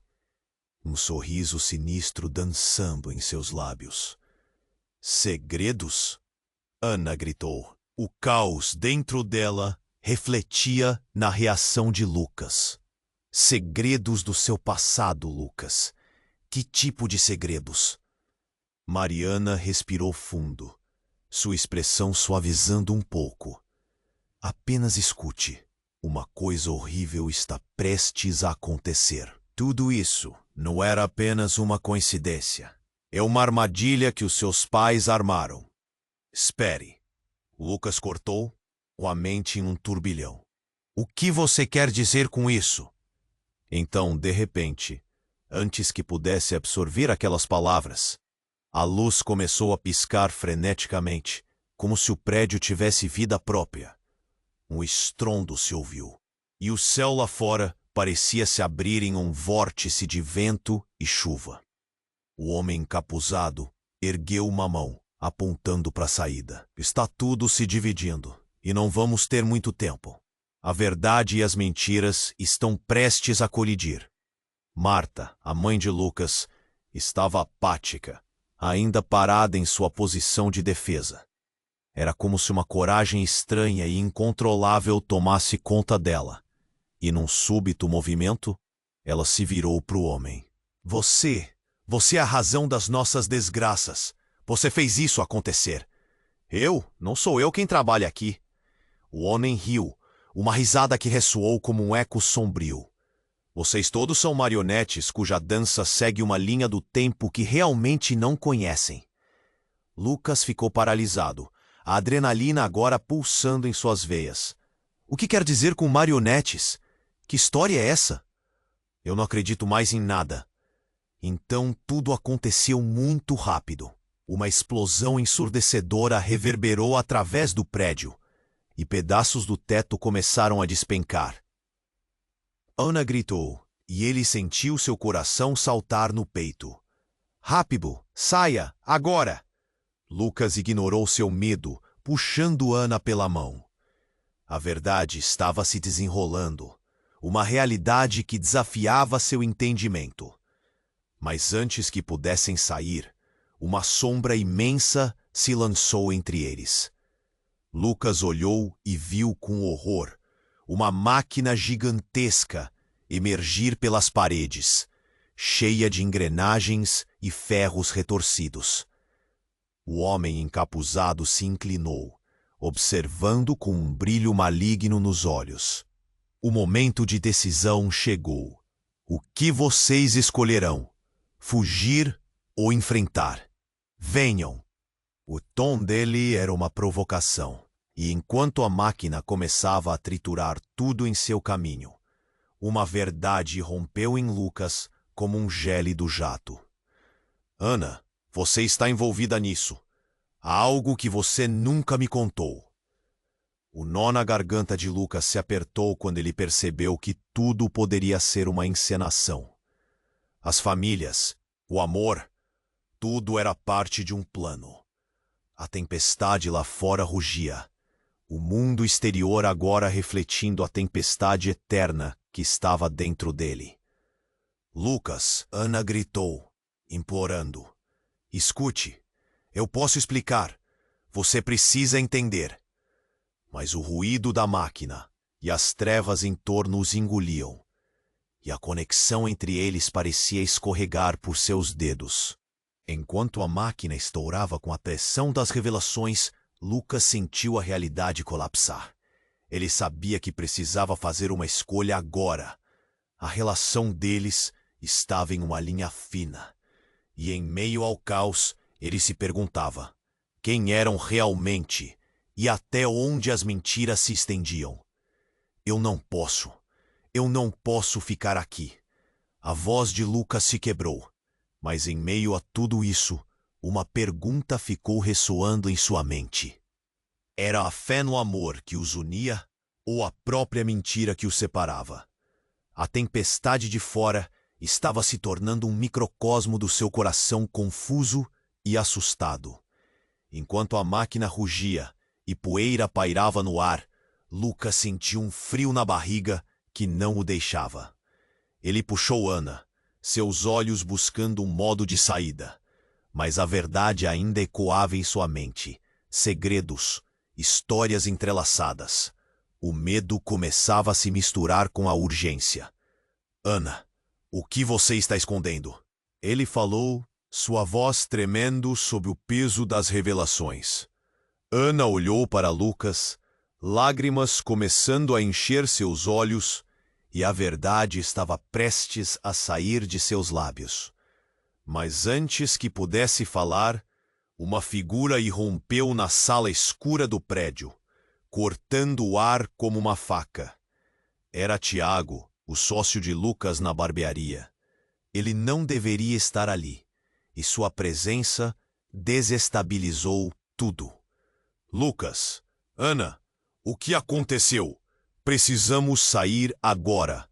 um sorriso sinistro dançando em seus lábios. Segredos? Ana gritou. O caos dentro dela refletia na reação de Lucas. Segredos do seu passado, Lucas. Que tipo de segredos? Mariana respirou fundo, sua expressão suavizando um pouco. Apenas escute. Uma coisa horrível está prestes a acontecer. Tudo isso não era apenas uma coincidência. É uma armadilha que os seus pais armaram. Espere. Lucas cortou, com a mente em um turbilhão. O que você quer dizer com isso? Então, de repente, antes que pudesse absorver aquelas palavras, a luz começou a piscar freneticamente, como se o prédio tivesse vida própria. Um estrondo se ouviu, e o céu lá fora parecia se abrir em um vórtice de vento e chuva. O homem encapuzado ergueu uma mão, apontando para a saída. Está tudo se dividindo, e não vamos ter muito tempo. A verdade e as mentiras estão prestes a colidir. Marta, a mãe de Lucas, estava apática, ainda parada em sua posição de defesa. Era como se uma coragem estranha e incontrolável tomasse conta dela. E num súbito movimento, ela se virou para o homem. Você é a razão das nossas desgraças. Você fez isso acontecer. Eu? Não sou eu quem trabalha aqui. O homem riu, uma risada que ressoou como um eco sombrio. Vocês todos são marionetes cuja dança segue uma linha do tempo que realmente não conhecem. Lucas ficou paralisado, a adrenalina agora pulsando em suas veias. O que quer dizer com marionetes? Que história é essa? Eu não acredito mais em nada. Então tudo aconteceu muito rápido. Uma explosão ensurdecedora reverberou através do prédio, e pedaços do teto começaram a despencar. Ana gritou, e ele sentiu seu coração saltar no peito. Rápido, saia, agora! Lucas ignorou seu medo, puxando Ana pela mão. A verdade estava se desenrolando, uma realidade que desafiava seu entendimento. Mas antes que pudessem sair, uma sombra imensa se lançou entre eles. Lucas olhou e viu com horror uma máquina gigantesca emergir pelas paredes, cheia de engrenagens e ferros retorcidos. O homem encapuzado se inclinou, observando com um brilho maligno nos olhos. O momento de decisão chegou. O que vocês escolherão? Fugir ou enfrentar? Venham! O tom dele era uma provocação, e enquanto a máquina começava a triturar tudo em seu caminho, uma verdade rompeu em Lucas como um gélido jato. Ana, você está envolvida nisso. Há algo que você nunca me contou. O nó na garganta de Lucas se apertou quando ele percebeu que tudo poderia ser uma encenação. As famílias, o amor, tudo era parte de um plano. A tempestade lá fora rugia, o mundo exterior agora refletindo a tempestade eterna que estava dentro dele. Lucas, Ana gritou, implorando. Escute, eu posso explicar. Você precisa entender. Mas o ruído da máquina e as trevas em torno os engoliam, e a conexão entre eles parecia escorregar por seus dedos. Enquanto a máquina estourava com a pressão das revelações, Lucas sentiu a realidade colapsar. Ele sabia que precisava fazer uma escolha agora. A relação deles estava em uma linha fina, e em meio ao caos, ele se perguntava quem eram realmente e até onde as mentiras se estendiam. Eu não posso ficar aqui. A voz de Lucas se quebrou, mas em meio a tudo isso, uma pergunta ficou ressoando em sua mente. Era a fé no amor que os unia ou a própria mentira que os separava? A tempestade de fora estava se tornando um microcosmo do seu coração confuso e assustado. Enquanto a máquina rugia e poeira pairava no ar, Lucas sentiu um frio na barriga que não o deixava. Ele puxou Ana, seus olhos buscando um modo de saída. Mas a verdade ainda ecoava em sua mente. Segredos, histórias entrelaçadas. O medo começava a se misturar com a urgência. Ana, o que você está escondendo? Ele falou, sua voz tremendo sob o peso das revelações. Ana olhou para Lucas, lágrimas começando a encher seus olhos, e a verdade estava prestes a sair de seus lábios. Mas antes que pudesse falar, uma figura irrompeu na sala escura do prédio, cortando o ar como uma faca. Era Tiago, o sócio de Lucas na barbearia. Ele não deveria estar ali, e sua presença desestabilizou tudo. Lucas, Ana, o que aconteceu? Precisamos sair agora.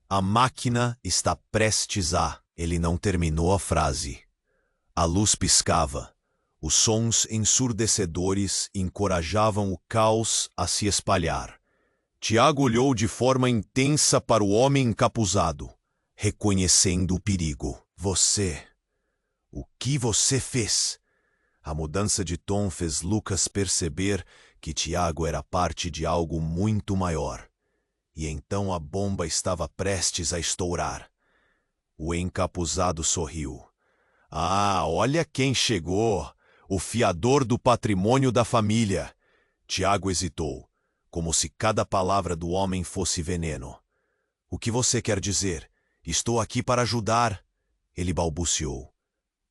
A máquina está prestes a... Ele não terminou a frase. A luz piscava. Os sons ensurdecedores encorajavam o caos a se espalhar. Tiago olhou de forma intensa para o homem encapuzado, reconhecendo o perigo. Você... O que você fez? A mudança de tom fez Lucas perceber que Tiago era parte de algo muito maior. E então a bomba estava prestes a estourar. O encapuzado sorriu. Ah, olha quem chegou! O fiador do patrimônio da família. Tiago hesitou, como se cada palavra do homem fosse veneno. O que você quer dizer? Estou aqui para ajudar. Ele balbuciou.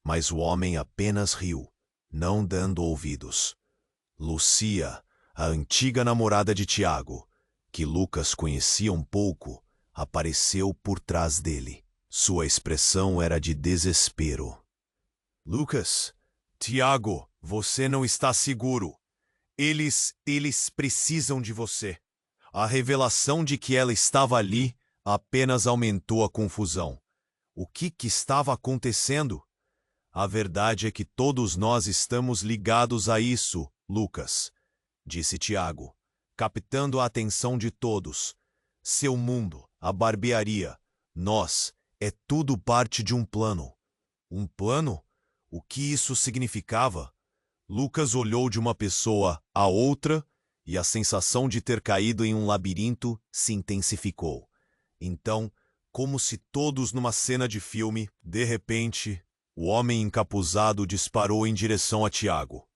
Mas o homem apenas riu, não dando ouvidos. Lucia, a antiga namorada de Tiago, que Lucas conhecia um pouco, apareceu por trás dele. Sua expressão era de desespero. Lucas, Tiago, você não está seguro. Eles precisam de você. A revelação de que ela estava ali apenas aumentou a confusão. O que estava acontecendo? A verdade é que todos nós estamos ligados a isso, Lucas, disse Tiago, captando a atenção de todos. Seu mundo, a barbearia, nós, é tudo parte de um plano. Um plano? O que isso significava? Lucas olhou de uma pessoa a outra e a sensação de ter caído em um labirinto se intensificou. Então, como se todos numa cena de filme, de repente, o homem encapuzado disparou em direção a Tiago.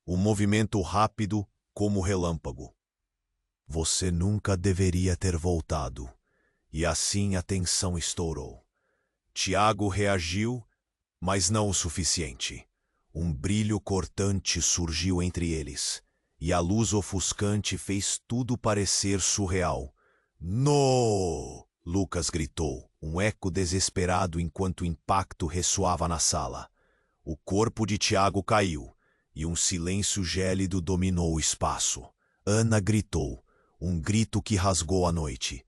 Um movimento rápido como relâmpago. Você nunca deveria ter voltado. E assim a tensão estourou. Tiago reagiu, mas não o suficiente. Um brilho cortante surgiu entre eles, e a luz ofuscante fez tudo parecer surreal. No! Lucas gritou, um eco desesperado enquanto o impacto ressoava na sala. O corpo de Tiago caiu, e um silêncio gélido dominou o espaço. Ana gritou, um grito que rasgou a noite.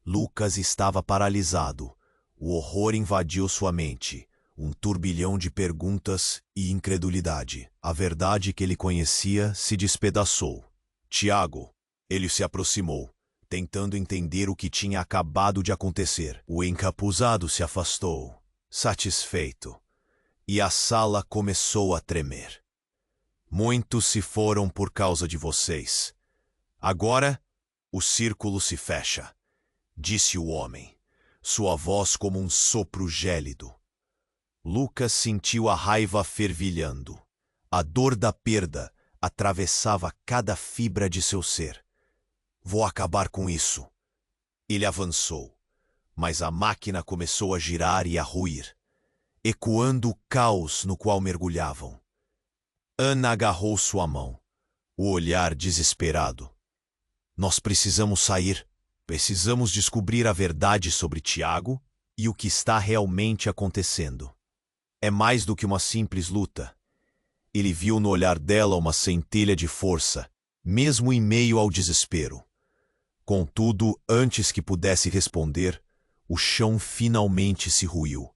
Lucas estava paralisado. O horror invadiu sua mente, um turbilhão de perguntas e incredulidade. A verdade que ele conhecia se despedaçou. Tiago, ele se aproximou, tentando entender o que tinha acabado de acontecer. O encapuzado se afastou, satisfeito, e a sala começou a tremer. Muitos se foram por causa de vocês. Agora, o círculo se fecha, disse o homem, sua voz como um sopro gélido. Lucas sentiu a raiva fervilhando. A dor da perda atravessava cada fibra de seu ser. Vou acabar com isso. Ele avançou, mas a máquina começou a girar e a ruir, ecoando o caos no qual mergulhavam. Ana agarrou sua mão, o olhar desesperado. Nós precisamos sair. Precisamos descobrir a verdade sobre Tiago e o que está realmente acontecendo. É mais do que uma simples luta. Ele viu no olhar dela uma centelha de força, mesmo em meio ao desespero. Contudo, antes que pudesse responder, o chão finalmente se ruiu.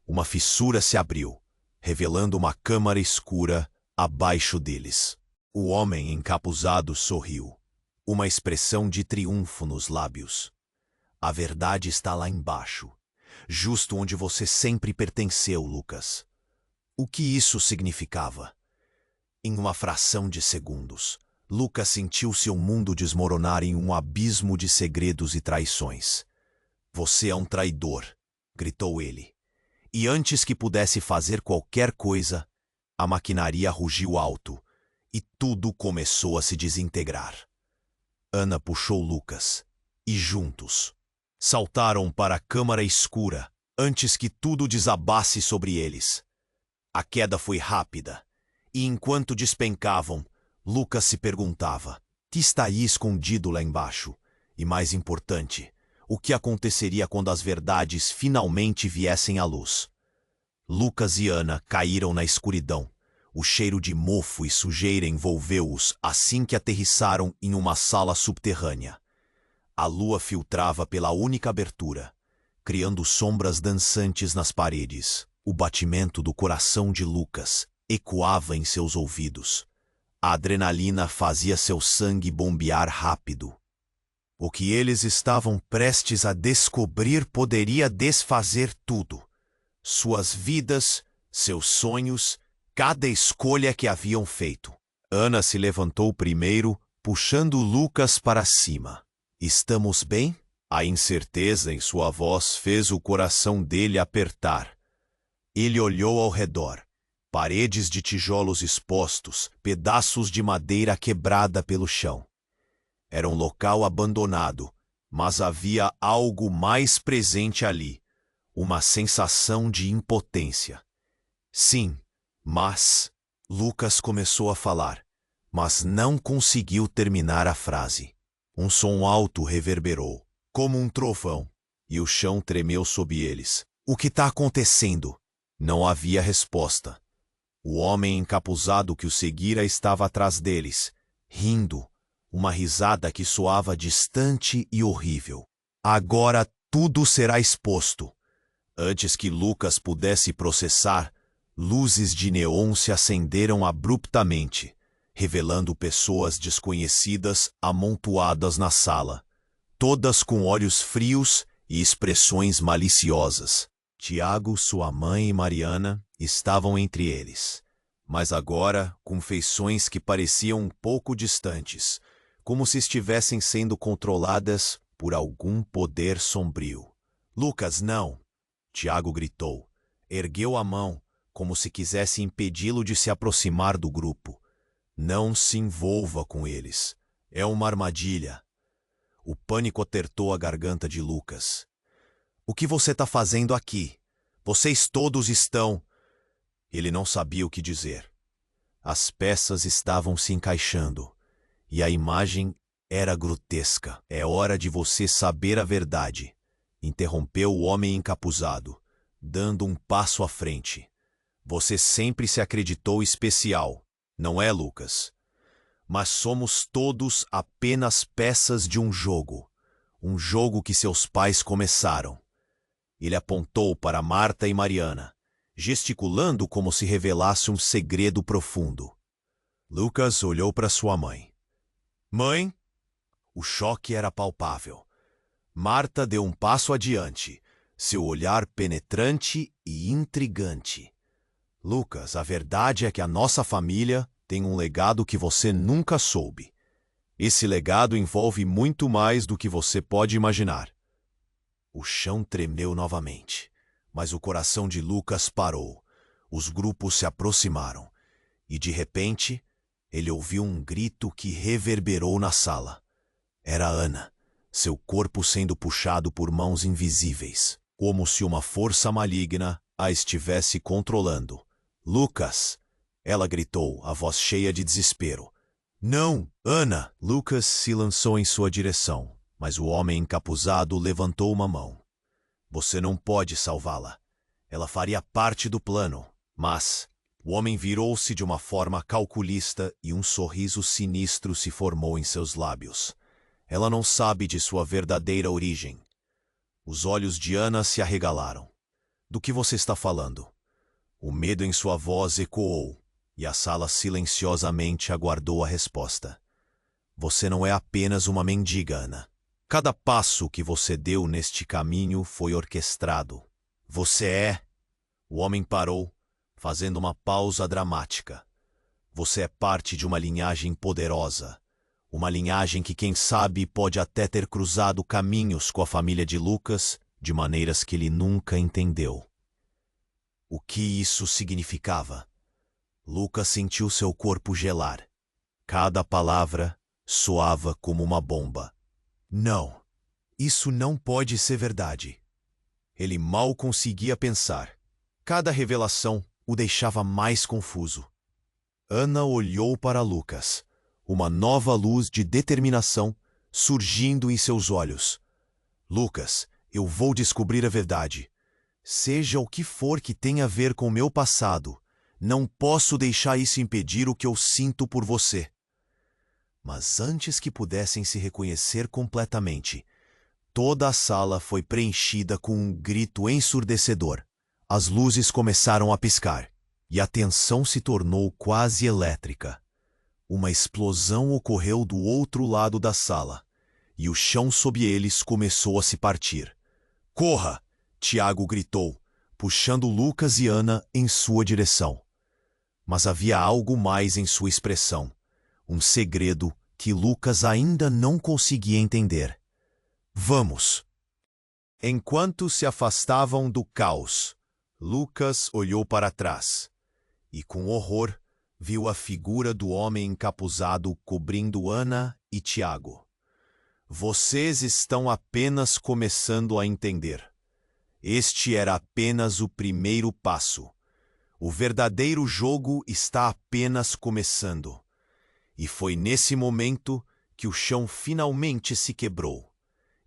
Uma fissura se abriu, revelando uma câmara escura abaixo deles. O homem encapuzado sorriu, uma expressão de triunfo nos lábios. A verdade está lá embaixo, justo onde você sempre pertenceu, Lucas. O que isso significava? Em uma fração de segundos, Lucas sentiu seu mundo desmoronar em um abismo de segredos e traições. Você é um traidor, gritou ele. E antes que pudesse fazer qualquer coisa, a maquinaria rugiu alto e tudo começou a se desintegrar. Ana puxou Lucas e juntos saltaram para a câmara escura antes que tudo desabasse sobre eles. A queda foi rápida e enquanto despencavam, Lucas se perguntava: que está aí escondido lá embaixo? E mais importante, o que aconteceria quando as verdades finalmente viessem à luz? Lucas e Ana caíram na escuridão. O cheiro de mofo e sujeira envolveu-os assim que aterrissaram em uma sala subterrânea. A lua filtrava pela única abertura, criando sombras dançantes nas paredes. O batimento do coração de Lucas ecoava em seus ouvidos. A adrenalina fazia seu sangue bombear rápido. O que eles estavam prestes a descobrir poderia desfazer tudo. Suas vidas, seus sonhos, cada escolha que haviam feito. Ana se levantou primeiro, puxando Lucas para cima. Estamos bem? A incerteza em sua voz fez o coração dele apertar. Ele olhou ao redor. Paredes de tijolos expostos, pedaços de madeira quebrada pelo chão. Era um local abandonado, mas havia algo mais presente ali. Uma sensação de impotência. Sim, mas... Lucas começou a falar, mas não conseguiu terminar a frase. Um som alto reverberou, como um trovão, e o chão tremeu sob eles. O que está acontecendo? Não havia resposta. O homem encapuzado que o seguira estava atrás deles, rindo, uma risada que soava distante e horrível. Agora tudo será exposto. Antes que Lucas pudesse processar, luzes de neon se acenderam abruptamente, revelando pessoas desconhecidas amontoadas na sala, todas com olhos frios e expressões maliciosas. Tiago, sua mãe e Mariana estavam entre eles, mas agora com feições que pareciam um pouco distantes, como se estivessem sendo controladas por algum poder sombrio. Lucas, não! Tiago gritou. Ergueu a mão, como se quisesse impedi-lo de se aproximar do grupo. Não se envolva com eles. É uma armadilha. O pânico apertou a garganta de Lucas. O que você está fazendo aqui? Vocês todos estão... Ele não sabia o que dizer. As peças estavam se encaixando, e a imagem era grotesca. É hora de você saber a verdade, interrompeu o homem encapuzado, dando um passo à frente. Você sempre se acreditou especial, não é, Lucas? Mas somos todos apenas peças de um jogo que seus pais começaram. Ele apontou para Marta e Mariana, gesticulando como se revelasse um segredo profundo. Lucas olhou para sua mãe. Mãe? O choque era palpável. Marta deu um passo adiante, seu olhar penetrante e intrigante. Lucas, a verdade é que a nossa família tem um legado que você nunca soube. Esse legado envolve muito mais do que você pode imaginar. O chão tremeu novamente, mas o coração de Lucas parou. Os grupos se aproximaram, e de repente, ele ouviu um grito que reverberou na sala. Era Ana, seu corpo sendo puxado por mãos invisíveis, como se uma força maligna a estivesse controlando. Lucas! Ela gritou, a voz cheia de desespero. Não, Ana! Lucas se lançou em sua direção, mas o homem encapuzado levantou uma mão. Você não pode salvá-la. Ela faria parte do plano. Mas o homem virou-se de uma forma calculista e um sorriso sinistro se formou em seus lábios. Ela não sabe de sua verdadeira origem. Os olhos de Ana se arregalaram. Do que você está falando? O medo em sua voz ecoou, e a sala silenciosamente aguardou a resposta. Você não é apenas uma mendiga, Ana. Cada passo que você deu neste caminho foi orquestrado. Você é... O homem parou, fazendo uma pausa dramática. Você é parte de uma linhagem poderosa. Uma linhagem que, quem sabe, pode até ter cruzado caminhos com a família de Lucas de maneiras que ele nunca entendeu. O que isso significava? Lucas sentiu seu corpo gelar. Cada palavra soava como uma bomba. Não, isso não pode ser verdade. Ele mal conseguia pensar. Cada revelação o deixava mais confuso. Ana olhou para Lucas. uma nova luz de determinação surgindo em seus olhos. Lucas, eu vou descobrir a verdade. Seja o que for que tenha a ver com meu passado, não posso deixar isso impedir o que eu sinto por você. Mas antes que pudessem se reconhecer completamente, toda a sala foi preenchida com um grito ensurdecedor. As luzes começaram a piscar, e a tensão se tornou quase elétrica. Uma explosão ocorreu do outro lado da sala, e o chão sob eles começou a se partir. Corra! Tiago gritou, puxando Lucas e Ana em sua direção. Mas havia algo mais em sua expressão, um segredo que Lucas ainda não conseguia entender. Vamos! Enquanto se afastavam do caos, Lucas olhou para trás e, com horror, viu a figura do homem encapuzado cobrindo Ana e Tiago. Vocês estão apenas começando a entender. Este era apenas o primeiro passo. O verdadeiro jogo está apenas começando. E foi nesse momento que o chão finalmente se quebrou,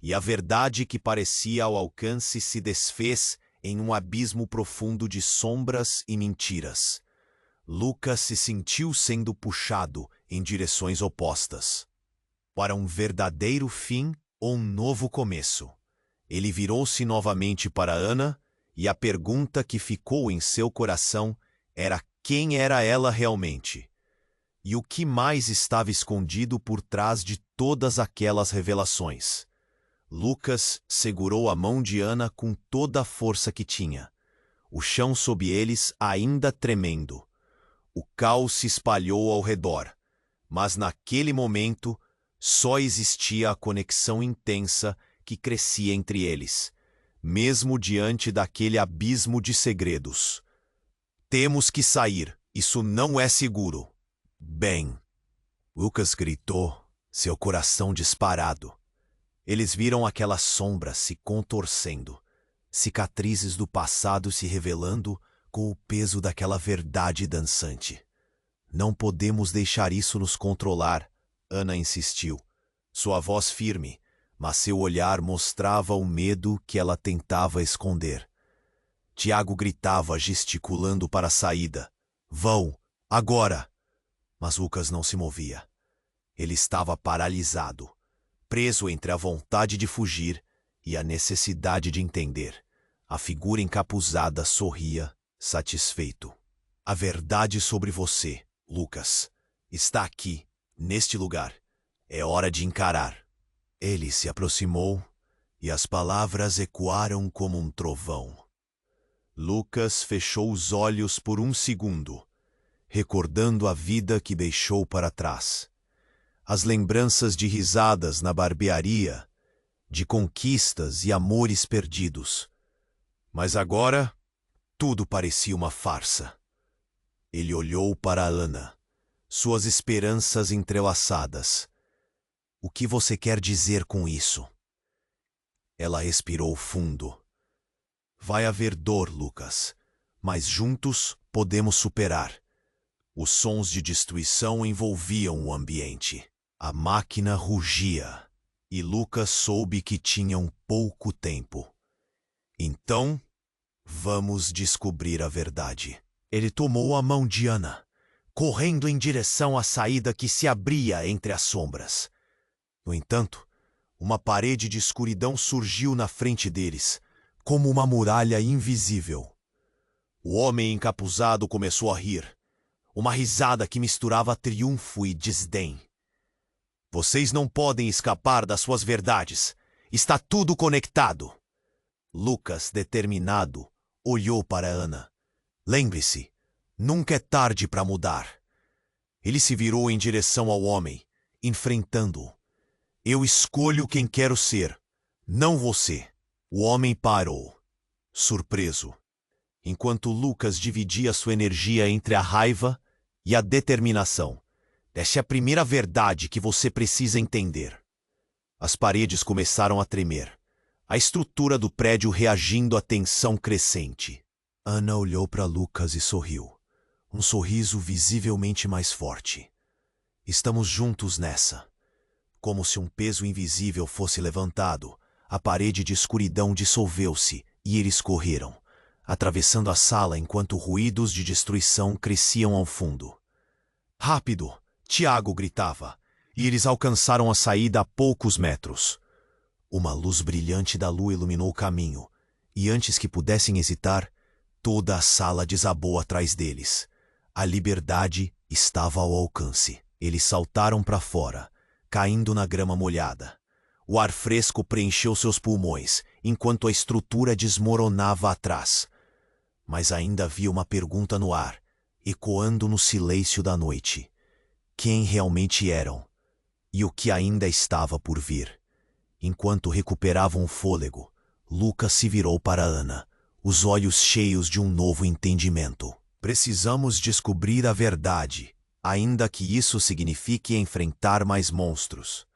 e a verdade que parecia ao alcance se desfez em um abismo profundo de sombras e mentiras. Lucas se sentiu sendo puxado em direções opostas. Para um verdadeiro fim ou um novo começo. Ele virou-se novamente para Ana, e a pergunta que ficou em seu coração era quem era ela realmente. E o que mais estava escondido por trás de todas aquelas revelações? Lucas segurou a mão de Ana com toda a força que tinha, o chão sob eles ainda tremendo. O caos se espalhou ao redor, mas naquele momento só existia a conexão intensa que crescia entre eles, mesmo diante daquele abismo de segredos. Temos que sair, isso não é seguro. Bem, Lucas gritou, seu coração disparado. Eles viram aquela sombra se contorcendo, cicatrizes do passado se revelando com o peso daquela verdade dançante. Não podemos deixar isso nos controlar, Ana insistiu, sua voz firme, mas seu olhar mostrava o medo que ela tentava esconder. Tiago gritava, gesticulando para a saída. Vão, agora! Mas Lucas não se movia. Ele estava paralisado, preso entre a vontade de fugir e a necessidade de entender. A figura encapuzada sorria, satisfeito. A verdade sobre você, Lucas, está aqui, neste lugar. É hora de encarar. Ele se aproximou e as palavras ecoaram como um trovão. Lucas fechou os olhos por um segundo, recordando a vida que deixou para trás. As lembranças de risadas na barbearia, de conquistas e amores perdidos. Mas agora, tudo parecia uma farsa. Ele olhou para Ana, suas esperanças entrelaçadas. O que você quer dizer com isso? Ela respirou fundo. Vai haver dor, Lucas, mas juntos podemos superar. Os sons de destruição envolviam o ambiente. A máquina rugia, e Lucas soube que tinham pouco tempo. Então, vamos descobrir a verdade. Ele tomou a mão de Ana, correndo em direção à saída que se abria entre as sombras. No entanto, uma parede de escuridão surgiu na frente deles, como uma muralha invisível. O homem encapuzado começou a rir, uma risada que misturava triunfo e desdém. Vocês não podem escapar das suas verdades. Está tudo conectado. Lucas, determinado, olhou para Ana. Lembre-se, nunca é tarde para mudar. Ele se virou em direção ao homem, enfrentando-o. Eu escolho quem quero ser, não você. O homem parou, surpreso, enquanto Lucas dividia sua energia entre a raiva e a determinação. Essa é a primeira verdade que você precisa entender. As paredes começaram a tremer, a estrutura do prédio reagindo à tensão crescente. Ana olhou para Lucas e sorriu, um sorriso visivelmente mais forte. Estamos juntos nessa. Como se um peso invisível fosse levantado, a parede de escuridão dissolveu-se e eles correram, atravessando a sala enquanto ruídos de destruição cresciam ao fundo. Rápido! Tiago gritava, e eles alcançaram a saída a poucos metros. Uma luz brilhante da lua iluminou o caminho, e antes que pudessem hesitar, toda a sala desabou atrás deles. A liberdade estava ao alcance. Eles saltaram para fora, caindo na grama molhada. O ar fresco preencheu seus pulmões, enquanto a estrutura desmoronava atrás. Mas ainda havia uma pergunta no ar, ecoando no silêncio da noite. Quem realmente eram? E o que ainda estava por vir? Enquanto recuperavam o fôlego, Lucas se virou para Ana, os olhos cheios de um novo entendimento. Precisamos descobrir a verdade, ainda que isso signifique enfrentar mais monstros.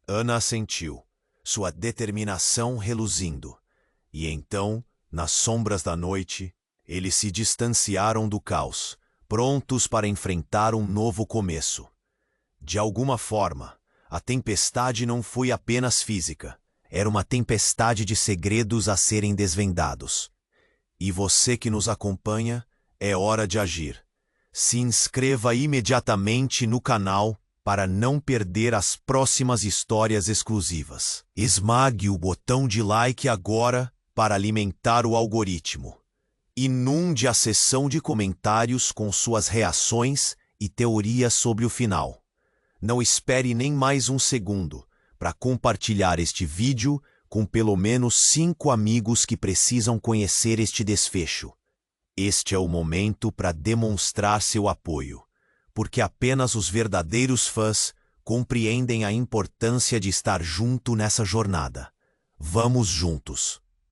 Ana assentiu, sua determinação reluzindo. E então, nas sombras da noite, eles se distanciaram do caos, prontos para enfrentar um novo começo. De alguma forma, a tempestade não foi apenas física. Era uma tempestade de segredos a serem desvendados. E você que nos acompanha, é hora de agir. Se inscreva imediatamente no canal para não perder as próximas histórias exclusivas. Esmague o botão de like agora para alimentar o algoritmo. Inunde a seção de comentários com suas reações e teorias sobre o final. Não espere nem mais um segundo para compartilhar este vídeo com pelo menos 5 amigos que precisam conhecer este desfecho. Este é o momento para demonstrar seu apoio, porque apenas os verdadeiros fãs compreendem a importância de estar junto nessa jornada. Vamos juntos!